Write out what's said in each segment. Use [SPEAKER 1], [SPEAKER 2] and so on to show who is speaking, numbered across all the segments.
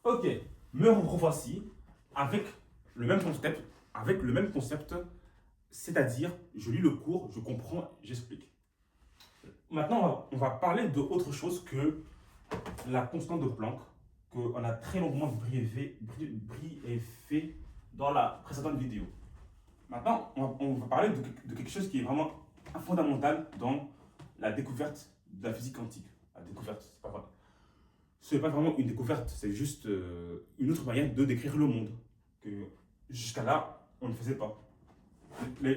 [SPEAKER 1] Ok, me revoici avec le même concept, c'est-à-dire je lis le cours, je comprends, j'explique. Maintenant, on va parler de autre chose que la constante de Planck, qu'on a très longuement briefé dans la précédente vidéo. Maintenant, on va parler de quelque chose qui est vraiment fondamental dans la découverte de la physique quantique. La découverte, c'est pas vrai. Ce n'est pas vraiment une découverte, c'est juste une autre manière de décrire le monde que jusqu'à là, on ne faisait pas. Les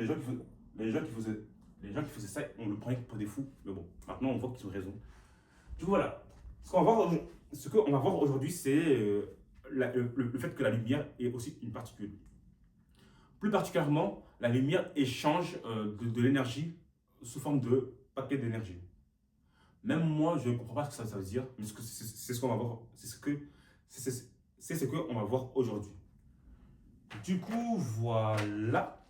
[SPEAKER 1] gens qui faisaient, les gens qui faisaient, les gens qui faisaient ça, on le prenait pour des fous. Mais bon, maintenant on voit qu'ils ont raison. Du coup, voilà. Ce qu'on va voir aujourd'hui, c'est le fait que la lumière est aussi une particule. Plus particulièrement, la lumière échange de l'énergie sous forme de paquets d'énergie. Même moi, je ne comprends pas ce que ça veut dire, mais c'est ce qu'on va voir. C'est ce qu'on va voir aujourd'hui. Du coup, voilà.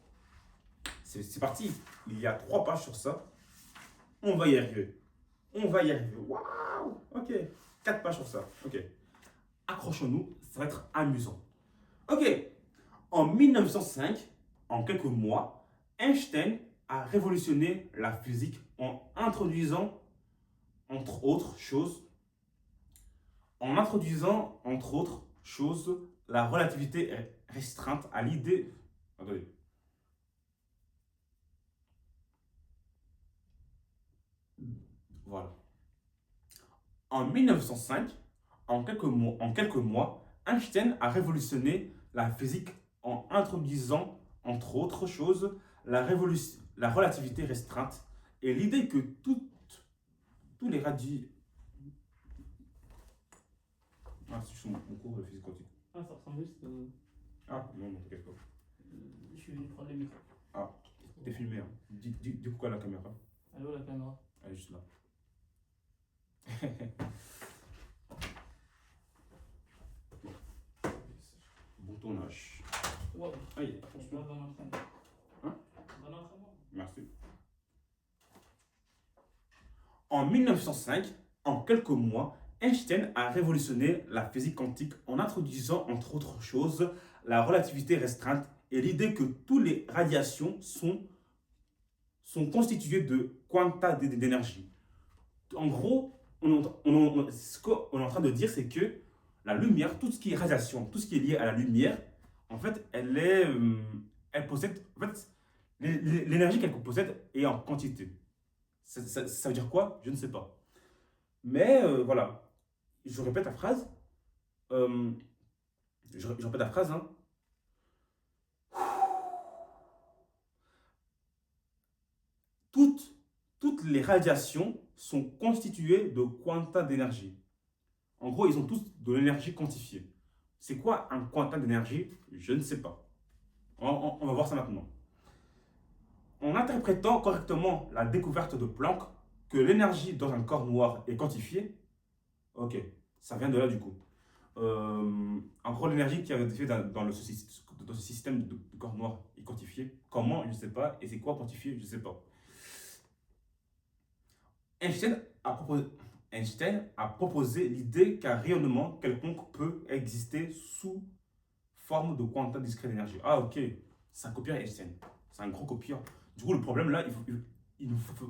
[SPEAKER 1] C'est parti. Il y a 3 pages sur ça. On va y arriver. On va y arriver. Waouh! Ok. 4 pages sur ça. Ok. Accrochons-nous, ça va être amusant. Ok. En 1905, en quelques mois, Einstein a révolutionné la physique en introduisant, entre autres choses, la relativité restreinte à l'idée. Attendez. Voilà. En 1905, en quelques mois, Einstein a révolutionné la physique en introduisant, entre autres choses, la relativité restreinte et l'idée que tous les radis. Ah, c'est sur mon cours de physique quantique.
[SPEAKER 2] Ah, ça ressemble juste.
[SPEAKER 1] Ah, non, non, t'inquiète pas.
[SPEAKER 2] Je suis venu prendre les micros.
[SPEAKER 1] Ah, t'es filmé, hein. Dis pourquoi la caméra.
[SPEAKER 2] Allô, la caméra.
[SPEAKER 1] Elle est juste là. Boutonnage.
[SPEAKER 2] Wow.
[SPEAKER 1] Aïe,
[SPEAKER 2] On
[SPEAKER 1] attention.
[SPEAKER 2] va dans l'entraînement.
[SPEAKER 1] Hein?
[SPEAKER 2] Dans l'entraînement.
[SPEAKER 1] Merci. En 1905, en quelques mois, Einstein a révolutionné la physique quantique en introduisant, entre autres choses, la relativité restreinte et l'idée que toutes les radiations sont constituées de quanta d'énergie. En gros, ce qu'on est en train de dire, c'est que la lumière, tout ce qui est radiation, tout ce qui est lié à la lumière, en fait, elle possède, en fait, l'énergie qu'elle possède est en quantité. Ça veut dire quoi? Je ne sais pas. Mais voilà, je répète la phrase. Euh, je répète la phrase. Hein. Toutes, toutes les radiations sont constituées de quanta d'énergie. En gros, ils ont tous de l'énergie quantifiée. C'est quoi un quanta d'énergie? Je ne sais pas. On va voir ça maintenant. En interprétant correctement la découverte de Planck, que l'énergie dans un corps noir est quantifiée, ok, ça vient de là du coup. En gros, l'énergie qui avait été faite dans ce système de corps noir est quantifiée. Comment? Je ne sais pas. Et c'est quoi quantifié? Je ne sais pas. Einstein a proposé, Einstein a proposé l'idée qu'un rayonnement quelconque peut exister sous forme de quanta discret d'énergie. Ah, ok, c'est un copieur Einstein. C'est un gros copieur. Du coup, le problème là, il nous faut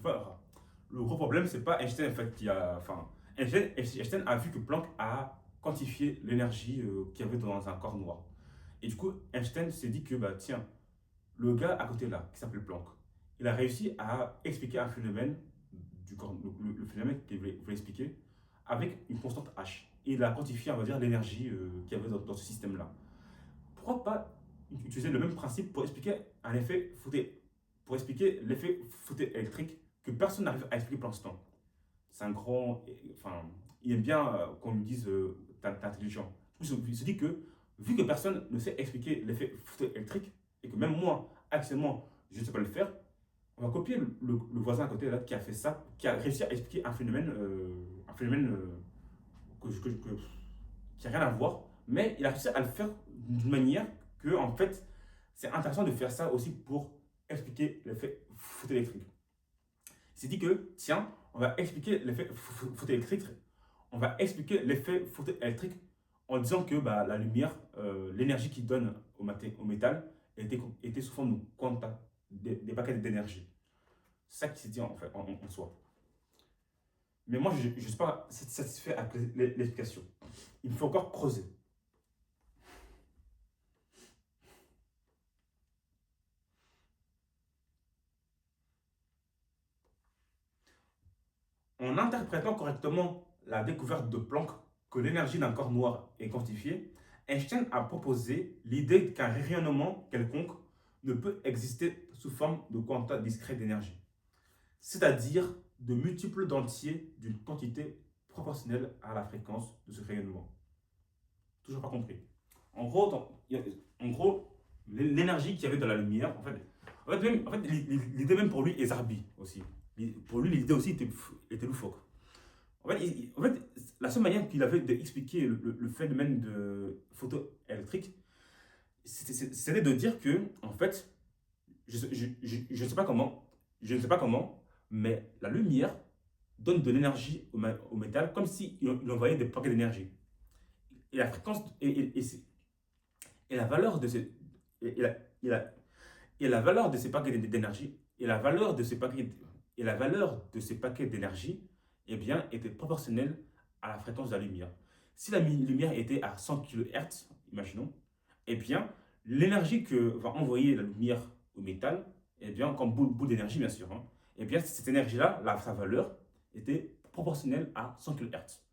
[SPEAKER 1] pas. Le gros problème, c'est pas Einstein en fait qui a. Enfin, Einstein a vu que Planck a quantifié l'énergie qu'il y avait dans un corps noir. Et du coup, Einstein s'est dit que, bah tiens, le gars à côté là, qui s'appelle Planck, il a réussi à expliquer un phénomène du corps, le phénomène qu'il voulait expliquer avec une constante H. Et il a quantifié, on va dire, l'énergie qu'il y avait dans ce système-là. Pourquoi pas utiliser le même principe pour expliquer un effet pour expliquer l'effet fauteuil électrique que personne n'arrive à expliquer pour l'instant. C'est un grand. Enfin, il aime bien qu'on lui dise t'es intelligent. Il se dit que, vu que personne ne sait expliquer l'effet fauteuil électrique, et que même moi, actuellement, je ne sais pas le faire, on va copier le voisin à côté là, qui a fait ça, qui a réussi à expliquer un phénomène qui n'a rien à voir, mais il a réussi à le faire d'une manière que, en fait, c'est intéressant de faire ça aussi pour expliquer l'effet photoélectrique. Il s'est dit que, tiens, on va expliquer l'effet photoélectrique on va expliquer l'effet photoélectrique en disant que bah, la lumière, l'énergie qu'il donne au métal était sous forme de quanta, des paquets d'énergie. C'est ça qui s'est dit en, fait, en soi. Mais moi, je ne suis pas satisfait avec l'explication. Il me faut encore creuser. En interprétant correctement la découverte de Planck que l'énergie d'un corps noir est quantifiée, Einstein a proposé l'idée qu'un rayonnement quelconque ne peut exister sous forme de quanta discret d'énergie, c'est-à-dire de multiples d'entiers d'une quantité proportionnelle à la fréquence de ce rayonnement. Toujours pas compris. En gros, l'énergie qu'il y avait dans la lumière, l'idée même pour lui est zarbi aussi. Pour lui, l'idée aussi était loufoque. En fait, la seule manière qu'il avait d'expliquer le phénomène de photoélectrique, c'était de dire que, en fait, je ne sais pas comment, mais la lumière donne de l'énergie au métal comme s'il envoyait des paquets d'énergie. Et la fréquence et la valeur de ces et la, et la- et la valeur de ces paquets d'énergie et la valeur de ces paquets d'énergie eh bien était proportionnelle à la fréquence de la lumière. Si la lumière était à 100 kHz, imaginons, eh bien l'énergie que va envoyer la lumière au métal, eh bien comme bout d'énergie bien sûr, hein, eh bien cette énergie-là, sa valeur était proportionnelle à 100 kHz.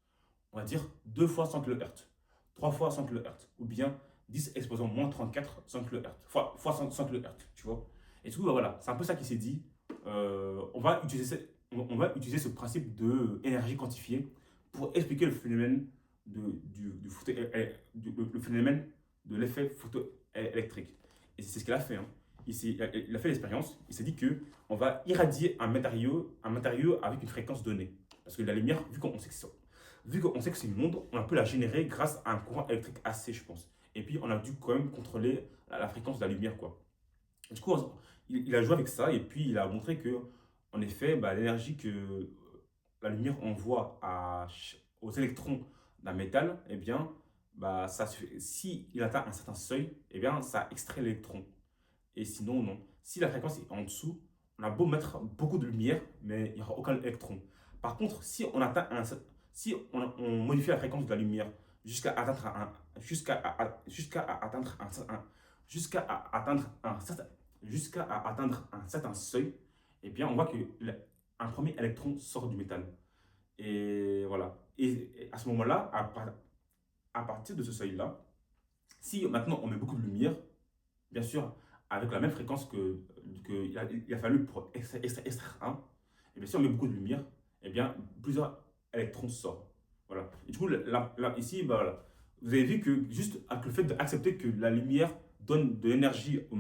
[SPEAKER 1] On va dire 2 fois 100 kHz, 3 fois 100 kHz, ou bien 10 exposant moins 34 100 kHz, fois 100 kHz, tu vois. Et du coup, bah, voilà, c'est un peu ça qui s'est dit. On va utiliser ce principe d'énergie quantifiée pour expliquer le phénomène le phénomène de l'effet photoélectrique. Et c'est ce qu'il a fait. Hein. Il a fait l'expérience, il s'est dit que on va irradier un matériau avec une fréquence donnée. Parce que la lumière, vu qu'on sait que c'est une onde, on peut la générer grâce à un courant électrique assez, je pense. Et puis, on a dû quand même contrôler la fréquence de la lumière, quoi. Du coup, il a joué avec ça et puis il a montré que, en effet, bah, l'énergie que la lumière envoie aux électrons d'un métal, eh bien, bah, si il atteint un certain seuil, eh bien, ça extrait l'électron. Et sinon, non. Si la fréquence est en dessous, on a beau mettre beaucoup de lumière, mais il n'y aura aucun électron. Par contre, si on modifie la fréquence de la lumière jusqu'à atteindre un certain seuil, eh bien, on voit que un premier électron sort du métal. Et voilà. Et à ce moment-là, à partir de ce seuil-là, si maintenant on met beaucoup de lumière, bien sûr, avec la même fréquence il a fallu pour extraire un, et bien si on met beaucoup de lumière, eh bien plusieurs électrons sortent. Voilà. Et du coup, ici, bah, voilà. Vous avez vu que juste avec le fait d'accepter que la lumière donne de l'énergie au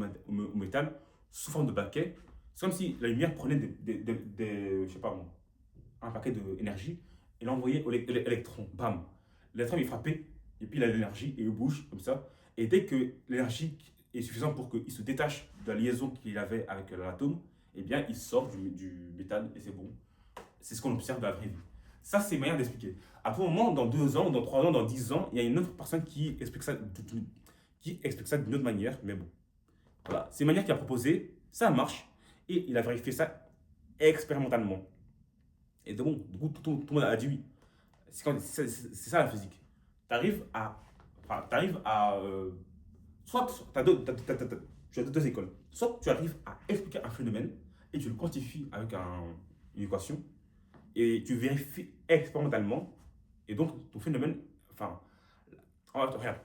[SPEAKER 1] métal sous forme de paquet, c'est comme si la lumière prenait je sais pas moi, un paquet d'énergie et l'envoyait au l'électron. Bam! L'électron il est frappé et puis il a l'énergie et il bouge comme ça. Et dès que l'énergie est suffisante pour qu'il se détache de la liaison qu'il avait avec l'atome, eh bien il sort du métal et c'est bon. C'est ce qu'on observe dans la vraie vie. Ça, c'est une manière d'expliquer. À tout moment, dans 2 ans, dans 3 ans, dans 10 ans, il y a une autre personne qui explique ça d'une autre manière, mais bon. Voilà. C'est une manière qu'il a proposée, ça marche, et il a vérifié ça expérimentalement. Et donc, du coup, tout le monde a dit oui. C'est ça la physique. Tu arrives à. Enfin, t'arrives à. Soit tu as deux écoles. Soit tu arrives à expliquer un phénomène et tu le quantifies avec une équation et tu vérifies expérimentalement et donc ton phénomène. Enfin, regarde,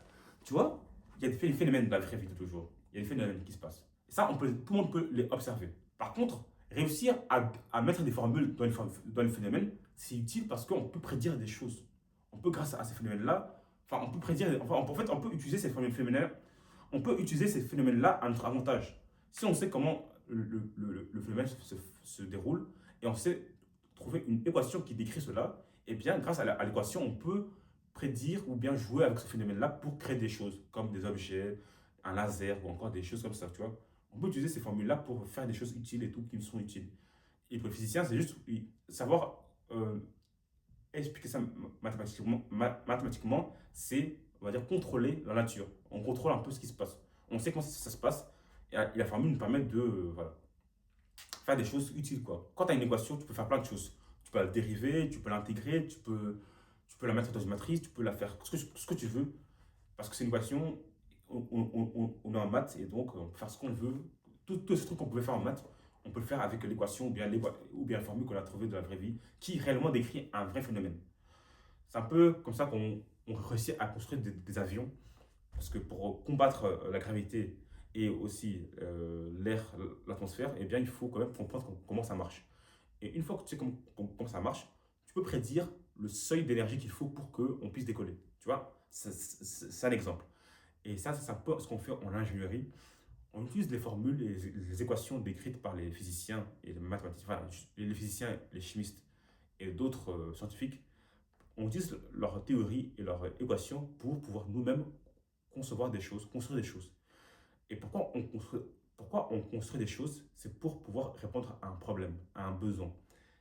[SPEAKER 1] tu vois, il y a des phénomènes dans la vraie vie de toujours. Il y a des phénomènes qui se passent. Et ça, tout le monde peut les observer. Par contre, réussir à mettre des formules dans les phénomènes, c'est utile parce qu'on peut prédire des choses. On peut, grâce à ces phénomènes-là, enfin, on peut prédire, enfin, en fait, on peut utiliser ces phénomènes, on peut utiliser ces phénomènes-là à notre avantage. Si on sait comment le phénomène se déroule et on sait trouver une équation qui décrit cela, et bien, grâce à l'équation, on peut prédire ou bien jouer avec ce phénomène-là pour créer des choses, comme des objets, un laser ou encore des choses comme ça, tu vois. On peut utiliser ces formules-là pour faire des choses utiles et tout qui nous sont utiles. Et pour les physiciens, c'est juste savoir expliquer ça mathématiquement, c'est, on va dire, contrôler la nature. On contrôle un peu ce qui se passe. On sait comment ça se passe. Et la formule nous permet de voilà, faire des choses utiles, quoi. Quand tu as une équation, tu peux faire plein de choses. Tu peux la dériver, tu peux l'intégrer, tu peux la mettre dans une matrice, tu peux la faire ce que tu veux. Parce que c'est une équation, on est en maths et donc on peut faire ce qu'on veut. Tous ces trucs qu'on pouvait faire en maths, on peut le faire avec l'équation ou bien la formule qu'on a trouvée de la vraie vie qui réellement décrit un vrai phénomène. C'est un peu comme ça qu'on réussit à construire des avions. Parce que pour combattre la gravité et aussi l'air, l'atmosphère, eh bien, il faut quand même comprendre comment ça marche. Et une fois que tu sais comment ça marche, tu peux prédire le seuil d'énergie qu'il faut pour qu'on puisse décoller. Tu vois, c'est un exemple. Et ça, c'est un peu ce qu'on fait en ingénierie. On utilise les formules et les équations décrites par les physiciens et les mathématiciens, enfin, les physiciens, les chimistes et d'autres scientifiques. On utilise leurs théories et leurs équations pour pouvoir nous-mêmes concevoir des choses, construire des choses. Et pourquoi on construit des choses? C'est pour pouvoir répondre à un problème, à un besoin.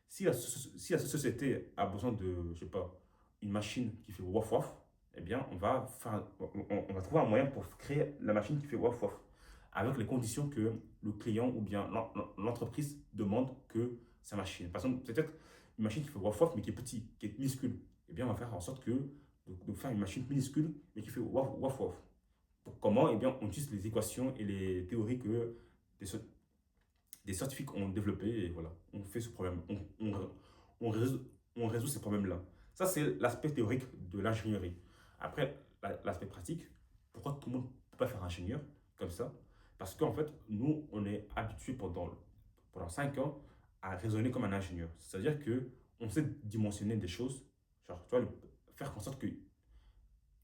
[SPEAKER 1] Si la société a besoin de, je sais pas, une machine qui fait waf waf, eh bien, on va trouver un moyen pour créer la machine qui fait waf waf, avec les conditions que le client ou bien l'entreprise demande que sa machine. Par exemple, peut-être une machine qui fait waf waf, mais qui est petit, qui est minuscule. Eh bien, on va faire en sorte de faire une machine minuscule, mais qui fait waf waf waf. Comment? Eh bien, on utilise les équations et les théories que des, des scientifiques ont développées et voilà, on fait ce problème, on on résout ces problèmes-là. Ça, c'est l'aspect théorique de l'ingénierie. Après, l'aspect pratique, pourquoi tout le monde ne peut pas faire ingénieur comme ça? Parce qu'en fait, nous, on est habitués pendant 5 ans à raisonner comme un ingénieur. C'est-à-dire que on sait dimensionner des choses, genre, tu vois, faire en sorte que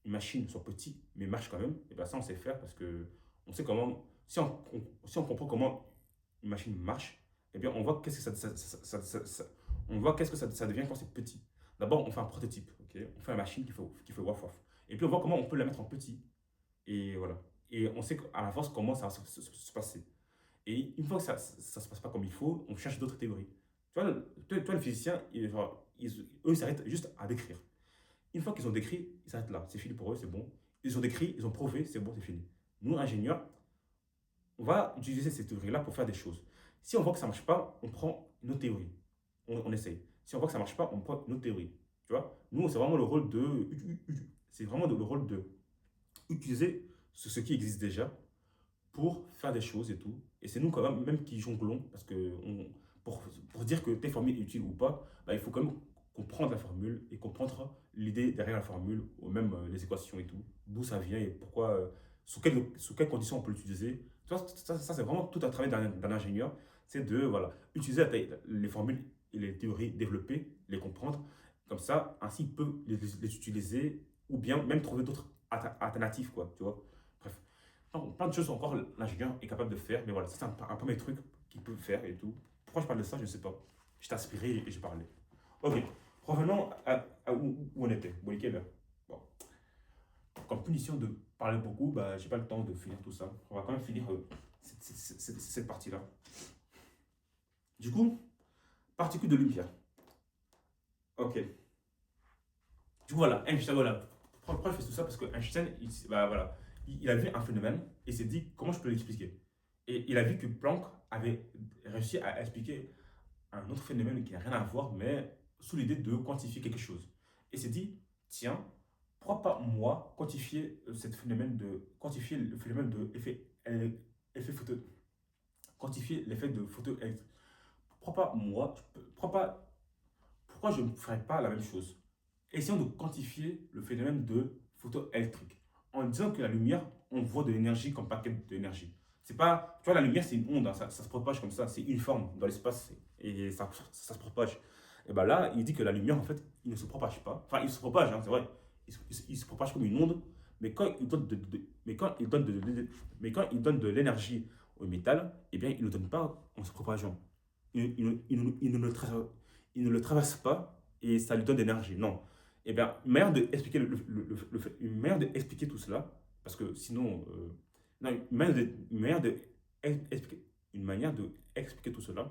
[SPEAKER 1] une machine soit petite mais marche quand même, et bien ça on sait faire parce que on sait comment, si on comprend comment une machine marche, et bien on voit qu'est-ce que on voit qu'est-ce que ça devient quand c'est petit. D'abord on fait un prototype, ok, on fait une machine qui fait waf waf, et puis on voit comment on peut la mettre en petit, et voilà. Et on sait à l'avance comment ça va se passer. Et une fois que ça ne se passe pas comme il faut, on cherche d'autres théories. Tu vois, toi, le physicien, eux, ils s'arrêtent juste à décrire. Une fois qu'ils ont décrit, ils s'arrêtent là. C'est fini pour eux, c'est bon. Ils ont décrit, ils ont prouvé, c'est bon, c'est fini. Nous, ingénieurs, on va utiliser ces théories-là pour faire des choses. Si on voit que ça ne marche pas, on prend une autre théorie. On essaye. Si on voit que ça ne marche pas, on prend une autre théorie. Tu vois? Nous, c'est vraiment le rôle de. C'est vraiment le rôle de utiliser ce qui existe déjà pour faire des choses et tout. Et c'est nous, quand même qui jonglons, parce que pour dire que tes formules est utile ou pas, bah, il faut quand même comprendre la formule et comprendre l'idée derrière la formule, ou même les équations et tout, d'où ça vient et pourquoi, sous quelles conditions on peut l'utiliser. Tu vois, ça c'est vraiment tout un travail d'un ingénieur, c'est de voilà, utiliser les formules et les théories développées, les comprendre, comme ça, ainsi il peut les utiliser ou bien même trouver d'autres alternatives, quoi, tu vois. Bref, donc, plein de choses encore l'ingénieur est capable de faire, mais voilà, ça c'est un peu mes trucs qu'il peut faire et tout. Pourquoi je parle de ça, je ne sais pas. Je t'ai inspiré et j'ai parlé. Ok, revenons à où on était. Bon, quelle heure? Bon, comme punition de parler beaucoup, bah, j'ai pas le temps de finir tout ça. On va quand même finir cette partie-là. Du coup, particules de lumière. Ok. Du coup, voilà, Einstein, voilà. Pourquoi je fais tout ça? Parce que Einstein, bah, voilà, il a vu un phénomène et s'est dit comment je peux l'expliquer. Et il a vu que Planck avait réussi à expliquer un autre phénomène qui n'a rien à voir, mais sous l'idée de quantifier quelque chose. Et s'est dit, tiens, pourquoi pas moi quantifier le phénomène de effet photo, quantifier l'effet de photo électrique. Pourquoi pas moi, pourquoi je ne ferais pas la même chose? Essayons de quantifier le phénomène de photoélectrique en disant que la lumière envoie de l'énergie comme paquet d'énergie. C'est pas, tu vois, la lumière c'est une onde, hein, ça se propage comme ça, c'est uniforme dans l'espace et ça se propage. Et bien là, il dit que la lumière en fait, il ne se propage pas. Enfin, il se propage, hein, c'est vrai. Il se propage comme une onde, mais quand il donne mais quand il donne de l'énergie au métal, eh bien, il ne le donne pas en se propageant. Il ne le traverse pas et ça lui donne de l'énergie. Non. Eh bien, une manière d'expliquer tout cela, parce que sinon, non, une manière de expliquer tout cela,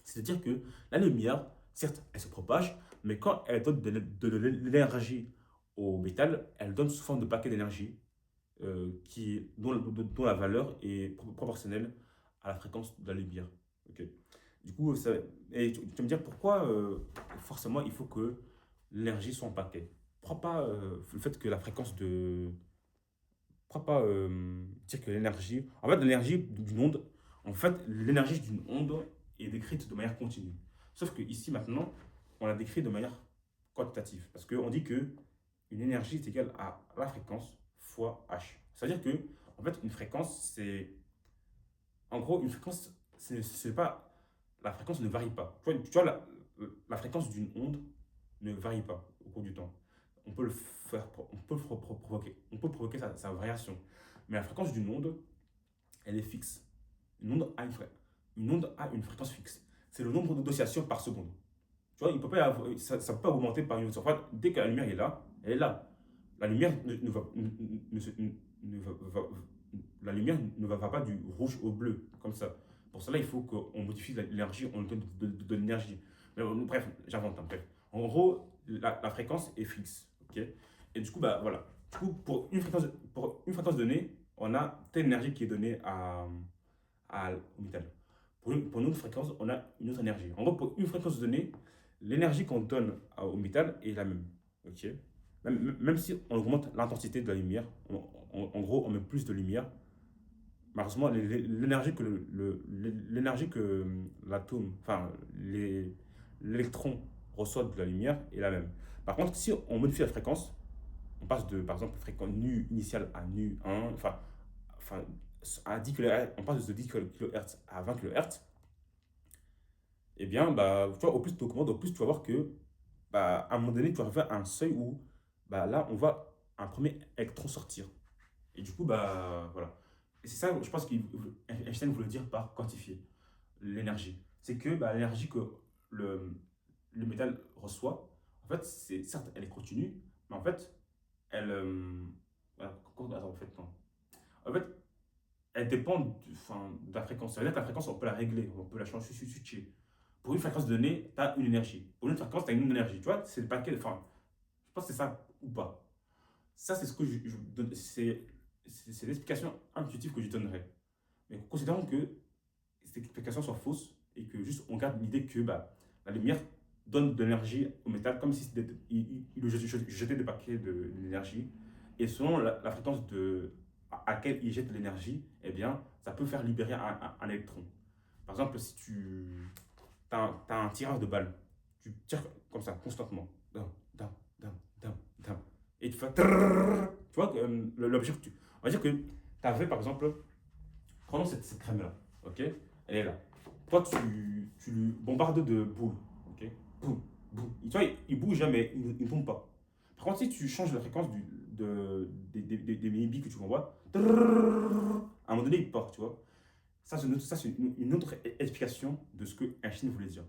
[SPEAKER 1] c'est-à-dire que la lumière, certes, elle se propage, Mais quand elle donne de l'énergie au métal, elle donne sous forme de paquet d'énergie dont la valeur est proportionnelle à la fréquence de la lumière. Ok. Du coup, et tu vas me dire pourquoi forcément il faut que l'énergie soit en paquet. Pourquoi pas le fait que la fréquence de. Pourquoi pas dire que l'énergie. En fait, l'énergie d'une onde. En fait, l'énergie d'une onde est décrite de manière continue. Sauf que ici maintenant, on la décrit de manière quantitative. Parce qu'on dit que une énergie est égale à la fréquence fois h. C'est-à-dire que, en fait, une fréquence, c'est. En gros, une fréquence, c'est pas. La fréquence ne varie pas. Tu vois la fréquence d'une onde ne varie pas au cours du temps. On peut le faire, on peut provoquer, on peut provoquer sa variation. Mais la fréquence d'une onde, elle est fixe. Une onde a une fréquence fixe. C'est le nombre d'oscillations par seconde. Tu vois, il peut pas ça ne peut pas augmenter par une autre. En fait, dès que la lumière est là, elle est là. La lumière ne va, ne se- ne va- va- la lumière ne va pas du rouge au bleu, comme ça. Pour cela, il faut qu'on modifie l'énergie, on lui donne de l'énergie. Mais bref, j'invente. Hein, bref. En gros, la fréquence est fixe. Ok. Et du coup, bah, voilà. Du coup, pour une fréquence donnée, on a telle énergie qui est donnée au métal. Pour une autre fréquence, on a une autre énergie. En gros, pour une fréquence donnée, l'énergie qu'on donne au métal est la même. Ok. Même si on augmente l'intensité de la lumière, en gros, on met plus de lumière, malheureusement, l'énergie que l'atome, enfin, l'électron reçoit de la lumière est la même. Par contre, si on modifie la fréquence, on passe de, par exemple, fréquence nu initiale à nu 1, enfin à 10 kHz, on passe de 10 kHz à 20 kHz, eh bien, bah, tu vois, au plus tu augmentes, au plus tu vas voir que, bah, à un moment donné, tu vas arriver à un seuil où, bah, là, on voit un premier électron sortir. Et du coup, bah, voilà. Et c'est ça, je pense qu'Einstein voulait dire par quantifier l'énergie. C'est que bah, l'énergie que le, le métal reçoit, en fait, certes, elle est continue, mais en fait, elle. Voilà, attends, en fait, non. En fait, elle dépend de la fréquence. Ça veut dire que la fréquence, on peut la régler, on peut la changer, switcher. Pour une fréquence donnée, tu as une énergie. Pour une autre fréquence, tu as une autre énergie. Tu vois, c'est le paquet. Enfin, je pense que c'est ça ou pas. Ça, c'est ce que je donne. C'est l'explication intuitive que je donnerais. Mais considérons que cette explication soit fausse et que juste on garde l'idée que bah, la lumière donne de l'énergie au métal comme si il jetait des paquets d'énergie. Et selon la fréquence à laquelle il jette de l'énergie, eh bien, ça peut faire libérer un électron. Par exemple, si tu as un tireur de balle, tu tires comme ça constamment. Dam, dam, dam, dam, dam. Et tu fais. Tu vois, l'objet que tu. On va dire que tu avais par exemple. Prenons cette crème-là. Ok. Elle est là. Toi, tu lui bombardes de boules. Ok. Boum, boum. Tu vois, il bouge jamais, il ne tombe pas. Par contre, si tu changes la fréquence des mini-billes que tu envoies, à un moment donné, il part, tu vois. Ça, c'est une autre explication de ce que Einstein voulait dire.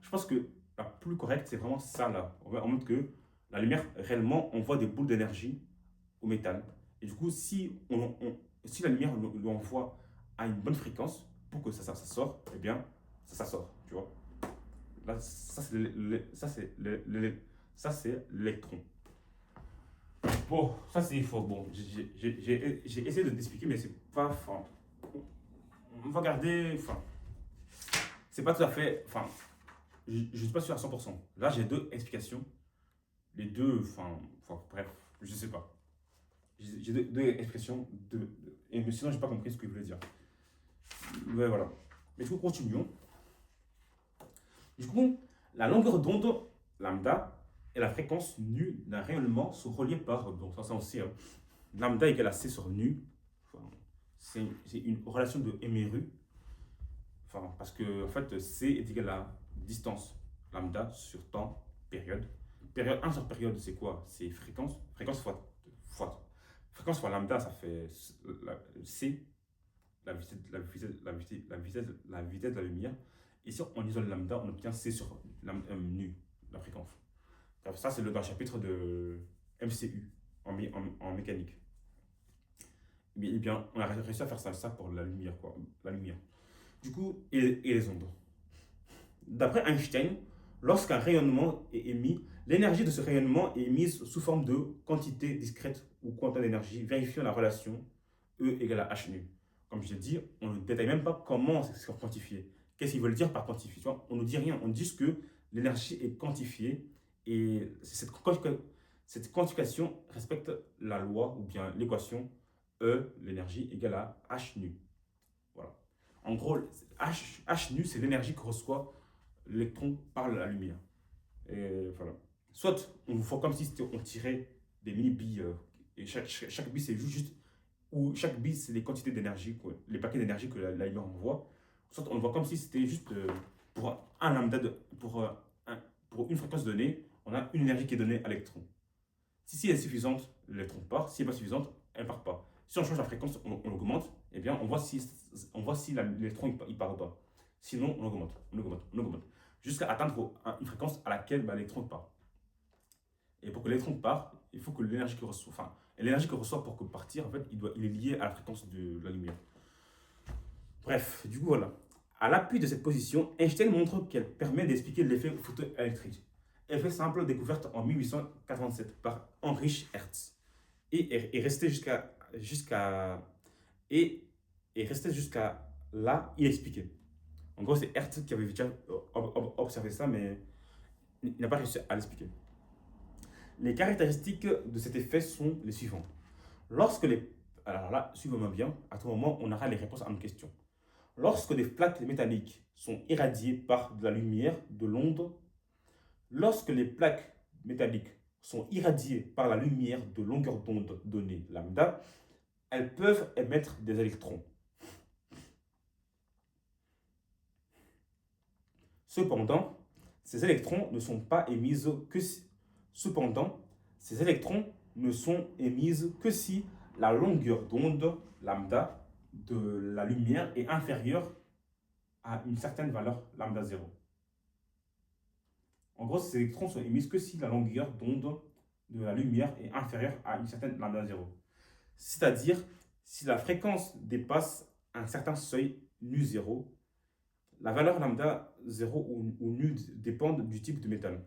[SPEAKER 1] Je pense que la plus correcte, c'est vraiment ça là. On montre que la lumière, réellement, envoie des boules d'énergie au métal. Et du coup, si la lumière lui envoie à une bonne fréquence pour que ça sort, eh bien, ça sort, tu vois. Là, ça, c'est l'électron. Bon, ça, c'est faux. Bon, j'ai essayé de t'expliquer, mais c'est pas. Enfin, on va garder. Enfin, c'est pas tout à fait. Enfin, je ne suis pas sûr à 100%. Là, j'ai deux explications. Les deux, bref, je sais pas. J'ai deux expressions, mais sinon, j'ai pas compris ce qu'il voulait dire. Mais voilà. Mais du coup, continuons. Du coup, la longueur d'onde lambda et la fréquence nu d'un rayonnement sont reliés par, donc ça aussi, hein, lambda égale à c sur nu. Enfin, c'est une relation de Emeru. Enfin, parce que en fait, c est égal à distance lambda sur temps, période. Période 1 sur période, c'est quoi? C'est fréquence. Fréquence fois lambda, ça fait c, la vitesse de la lumière. Et si on isole lambda, on obtient c sur nu, la fréquence. Bref, ça, c'est dans le chapitre de MCU, en mécanique. Eh bien, on a réussi à faire ça pour la lumière, quoi. La lumière. Du coup, et les ondes. D'après Einstein, Lorsqu'un rayonnement est émis, l'énergie de ce rayonnement est émise sous forme de quantité discrète ou quantum d'énergie, vérifiant la relation E égale à H nu. Comme je l'ai dit, on ne détaille même pas comment c'est quantifié. Qu'est-ce qu'ils veulent dire par quantifié? On ne dit rien, on dit juste que l'énergie est quantifiée et cette quantification respecte la loi ou bien l'équation E, l'énergie, égale à H nu. Voilà. En gros, H nu, c'est l'énergie que reçoit l'électron par la lumière. Et voilà. Soit on vous fait comme si on tirait des mini-billes, et chaque bille c'est juste, ou chaque bille c'est les quantités d'énergie, les paquets d'énergie que la lumière envoie. Soit on le voit comme si c'était juste pour un lambda, pour une fréquence donnée, on a une énergie qui est donnée à l'électron. Si elle est suffisante, l'électron part. Si elle n'est pas suffisante, elle ne part pas. Si on change la fréquence, on augmente, eh bien on voit si l'électron il part ou pas. Sinon, on augmente. Jusqu'à atteindre une fréquence à laquelle l'électron part. Et pour que l'électron parte, il faut que l'énergie qu'il reçoit, l'énergie qu'il reçoit pour partir, en fait, il est lié à la fréquence de la lumière. Bref, du coup, voilà. À l'appui de cette position, Einstein montre qu'elle permet d'expliquer l'effet photoélectrique. Effet simple découverte en 1887 par Heinrich Hertz et est resté jusqu'à là inexpliqué. En gros, c'est Hertz qui avait déjà observé ça, mais il n'a pas réussi à l'expliquer. Les caractéristiques de cet effet sont les suivantes. Alors là, suivez-moi bien, à tout moment, on aura les réponses à nos questions. Lorsque des plaques métalliques sont irradiées par de la lumière, de l'onde, lorsque les plaques métalliques sont irradiées par la lumière de longueur d'onde donnée lambda, elles peuvent émettre des électrons. Cependant, ces électrons ne sont émises que si la longueur d'onde lambda de la lumière est inférieure à une certaine valeur lambda 0. En gros, ces électrons sont émis que si la longueur d'onde de la lumière est inférieure à une certaine lambda 0. C'est-à-dire, si la fréquence dépasse un certain seuil nu 0, la valeur lambda 0 ou nu dépendent du type de métal.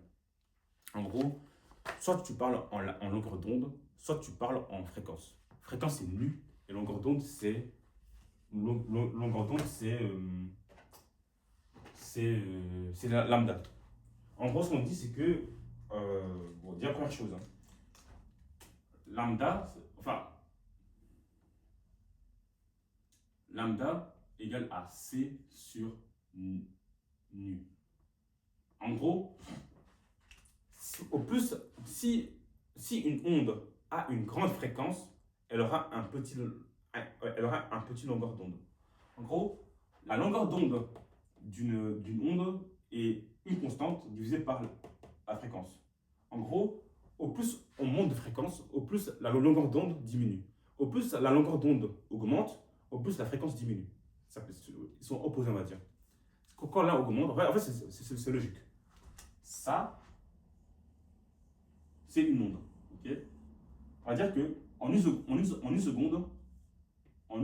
[SPEAKER 1] En gros, soit tu parles en longueur d'onde, soit tu parles en fréquence. Fréquence c'est nu et longueur d'onde c'est la lambda. En gros, ce qu'on dit, c'est que déjà première chose, lambda égale à C sur nu. En gros, au plus, si une onde a une grande fréquence, elle aura un petit longueur d'onde. En gros, la longueur d'onde d'une onde est une constante divisée par la fréquence. En gros, au plus on monte de fréquence, au plus la longueur d'onde diminue. Au plus la longueur d'onde augmente, au plus la fréquence diminue. Ils sont opposés, on va dire. Quand l'un augmente, en fait c'est logique. Ça, c'est une onde. Okay, on va dire qu'en une seconde, on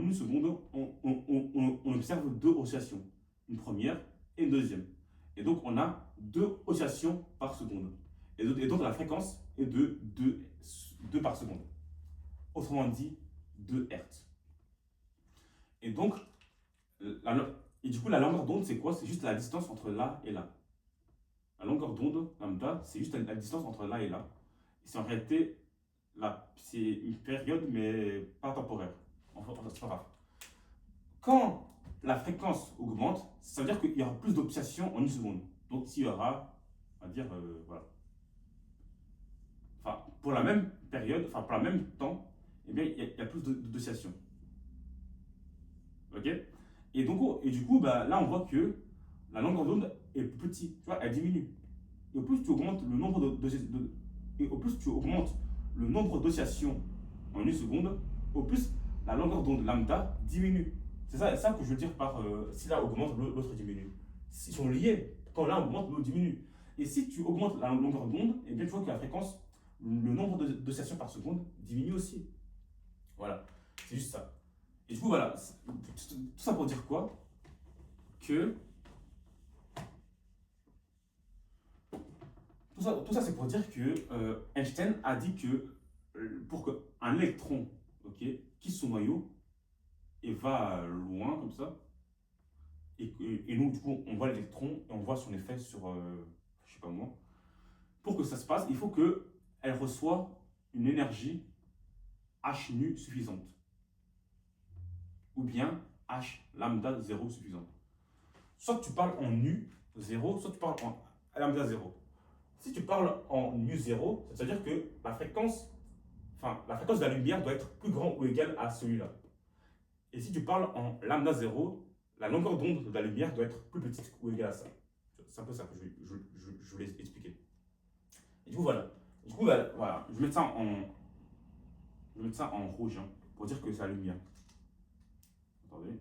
[SPEAKER 1] observe deux oscillations. Une première et une deuxième. Et donc, on a 2 oscillations par seconde. Et donc, la fréquence est de 2 par seconde. Autrement dit, 2 Hz. Et donc, du coup, la longueur d'onde, c'est quoi? C'est juste la distance entre là et là. La longueur d'onde, lambda, c'est juste la distance entre là et là. C'est en réalité, c'est une période, mais pas temporaire. Enfin, c'est pas grave. Quand la fréquence augmente, ça veut dire qu'il y aura plus d'oscillations en une seconde. Donc, s'il y aura, on va dire, voilà. Enfin, pour la même période, pour le même temps, eh bien, il y a plus d'oscillations. Ok? Et du coup, là, on voit que la longueur d'onde est plus petite, tu vois, elle diminue. Et au plus tu augmentes le nombre d'oscillations en une seconde, au plus la longueur d'onde lambda diminue. C'est ça que je veux dire par si l'un augmente, l'autre diminue. Ils sont liés. Quand l'un augmente, l'autre diminue. Et si tu augmentes la longueur d'onde, eh bien tu vois que la fréquence, le nombre d'oscillations par seconde diminue aussi. Voilà, c'est juste ça. Et du coup, voilà, tout ça pour dire quoi? Que Tout ça c'est pour dire que Einstein a dit que pour qu'un électron, ok, quitte son noyau et va loin comme ça, et nous, du coup, on voit l'électron et on voit son effet sur, je sais pas moi. Pour que ça se passe, il faut qu'elle reçoive une énergie H nu suffisante. Ou bien H lambda 0 suffisante. Soit tu parles en nu 0, soit tu parles en lambda 0. Si tu parles en nu 0, ça veut dire que la fréquence de la lumière doit être plus grande ou égale à celui-là. Et si tu parles en lambda 0, la longueur d'onde de la lumière doit être plus petite ou égale à ça. C'est un peu ça que je voulais expliquer. Et du coup, voilà. Du coup, voilà. Je vais mettre ça en rouge hein, pour dire que c'est la lumière. Attendez.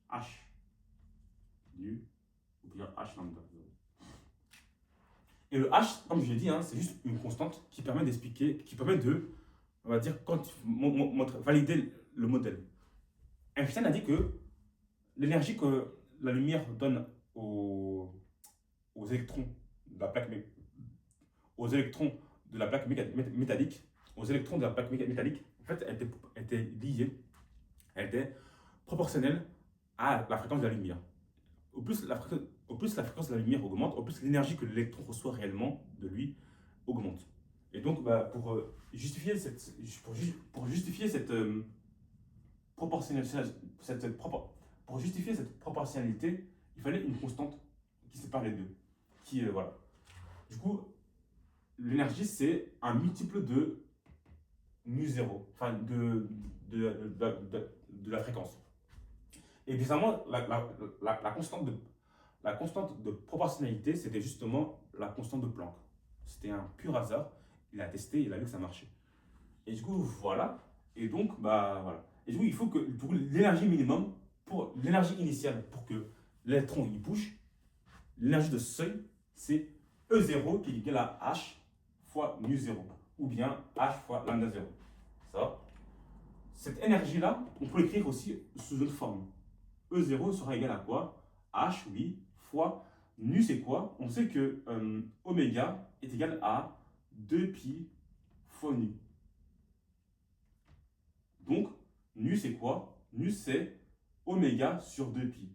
[SPEAKER 1] H nu ou bien H lambda. Et le H, comme je l'ai dit, hein, c'est juste une constante qui permet d'expliquer, qui permet de, on va dire, valider le modèle. Einstein a dit que l'énergie que la lumière donne aux électrons de la plaque, aux électrons de la plaque métallique, en fait, elle était liée, elle était proportionnelle à la fréquence de la lumière. Au plus la fréquence de la lumière augmente, au plus l'énergie que l'électron reçoit réellement de lui augmente. Et donc, pour justifier cette proportionnalité, il fallait une constante qui sépare les deux. Voilà. Du coup, l'énergie, c'est un multiple de mu0, enfin de la fréquence. Et bizarrement, la constante de proportionnalité, c'était justement la constante de Planck. C'était un pur hasard. Il a testé, il a vu que ça marchait. Et du coup, voilà. Et donc, voilà. Et du coup, il faut que pour l'énergie minimum, pour l'énergie initiale, pour que l'électron il bouge, l'énergie de seuil, c'est E0 qui est égal à H fois mu0. Ou bien H fois lambda 0. Ça. Cette énergie-là, on peut l'écrire aussi sous une forme. E0 sera égal à quoi? H, oui, fois nu, c'est quoi? On sait que oméga est égal à 2pi fois nu. Donc, nu, c'est quoi? Nu, c'est oméga sur 2pi.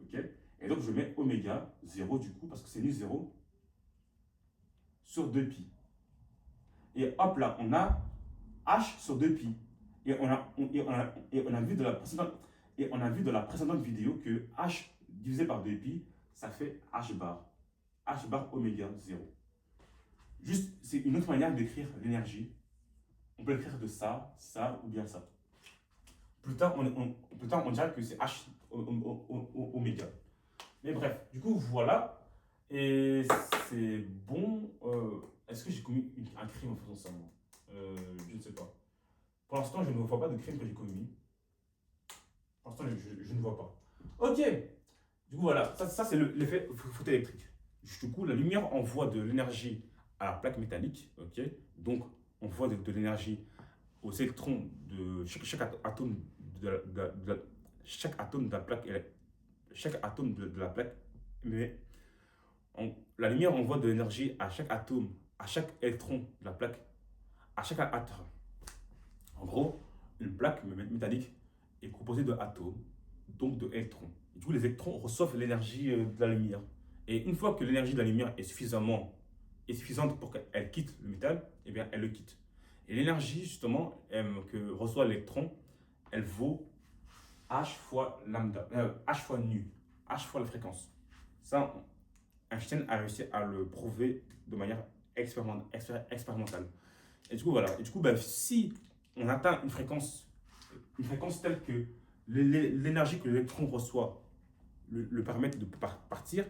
[SPEAKER 1] Ok? Et donc, je mets oméga 0 du coup, parce que c'est nu 0 sur 2pi. Et hop là, on a H sur 2pi. Et on a vu de la précédente vidéo que H divisé par 2pi, ça fait H bar. H bar oméga 0. Juste, c'est une autre manière d'écrire l'énergie. On peut l'écrire de ça, ça ou bien ça. Plus tard, on dira que c'est H oméga. Mais bref, du coup, voilà. Et c'est bon. Est-ce que j'ai commis un crime en faisant ça, moi Je ne sais pas. Pour l'instant, je ne vois pas de crime que j'ai commis. Pour l'instant, je ne vois pas. Ok. Du coup, voilà. Ça c'est l'effet photoélectrique. Du coup, la lumière envoie de l'énergie à la plaque métallique. Ok. Donc, on voit de l'énergie aux électrons de chaque atome chaque atome de la plaque. Chaque atome de la plaque. Mais la lumière envoie de l'énergie à chaque atome, à chaque électron de la plaque, à chaque atome. En gros, une plaque métallique est composée d'atomes, donc d'électrons. Du coup, les électrons reçoivent l'énergie de la lumière. Et une fois que l'énergie de la lumière est suffisante pour qu'elle quitte le métal, eh bien, elle le quitte. Et l'énergie, justement, que reçoit l'électron, elle vaut H fois lambda, H fois nu, H fois la fréquence. Ça, Einstein a réussi à le prouver de manière expérimentale. Et du coup, voilà. Et du coup, si on atteint une fréquence telle que l'énergie que l'électron reçoit le permet de partir,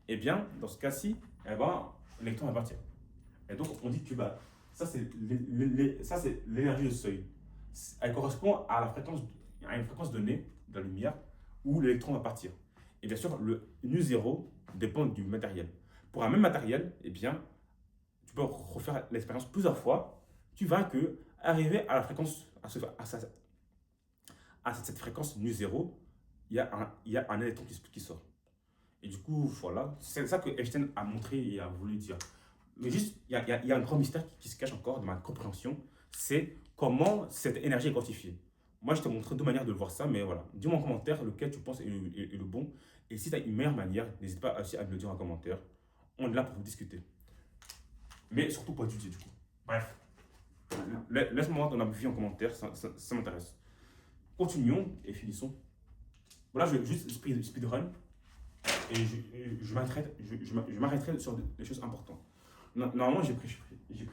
[SPEAKER 1] eh bien, dans ce cas-ci, l'électron va partir. Et donc, on dit que ça, c'est l'énergie de seuil. Elle correspond à une fréquence donnée de la lumière où l'électron va partir. Et bien sûr, le nu0 dépend du matériel. Pour un même matériel, eh bien, tu peux refaire l'expérience plusieurs fois. Tu vas arriver à la fréquence, à cette fréquence nu0, il y a un électron qui sort. Et du coup, voilà, c'est ça que Einstein a montré et a voulu dire. Mais juste, il y a un grand mystère qui se cache encore dans ma compréhension, c'est comment cette énergie est quantifiée. Moi, je t'ai montré deux manières de voir ça, mais voilà. Dis-moi en commentaire lequel tu penses est le bon. Et si tu as une meilleure manière, n'hésite pas aussi à me le dire en commentaire. On est là pour discuter. Mais surtout pour étudier, du coup. Bref, laisse-moi ton avis en commentaire, ça m'intéresse. Continuons et finissons. Voilà, je vais juste speedrun et je m'arrêterai sur des choses importantes. Normalement, j'ai pris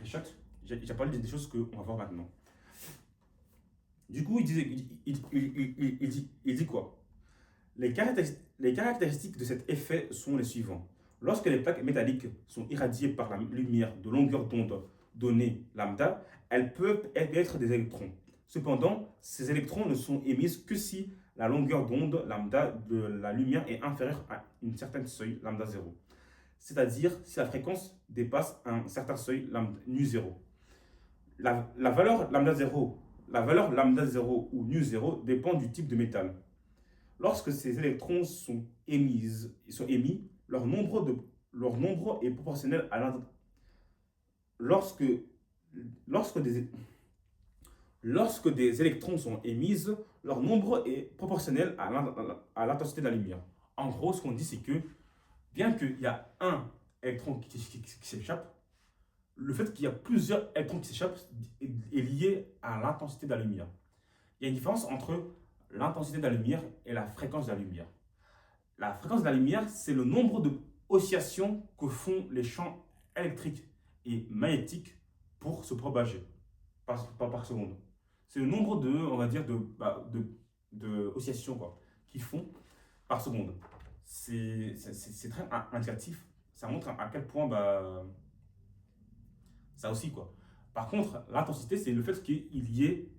[SPEAKER 1] shot, j'ai parlé des choses qu'on va voir maintenant. Du coup, il dit quoi? Les caractéristiques de cet effet sont les suivants. Lorsque les plaques métalliques sont irradiées par la lumière de longueur d'onde donnée lambda, elles peuvent être des électrons. Cependant, ces électrons ne sont émis que si la longueur d'onde lambda de la lumière est inférieure à une certaine seuil lambda 0. C'est-à-dire si la fréquence dépasse un certain seuil lambda nu 0. La valeur lambda 0, ou nu 0 dépend du type de métal. Lorsque ces électrons sont émis, leur nombre est proportionnel à lorsque des électrons sont émis, leur nombre est proportionnel à l'intensité de la lumière. En gros, ce qu'on dit, c'est que bien qu'il y a un électron qui s'échappe, le fait qu'il y a plusieurs électrons qui s'échappent est lié à l'intensité de la lumière. Il y a une différence entre l'intensité de la lumière et la fréquence de la lumière. La fréquence de la lumière, c'est le nombre de oscillations que font les champs électriques et magnétiques pour se propager par seconde. C'est le nombre de, on va dire, de oscillations qu'ils font par seconde. C'est très indicatif. Ça montre à quel point ça aussi quoi. Par contre, l'intensité, c'est le fait qu'il y ait,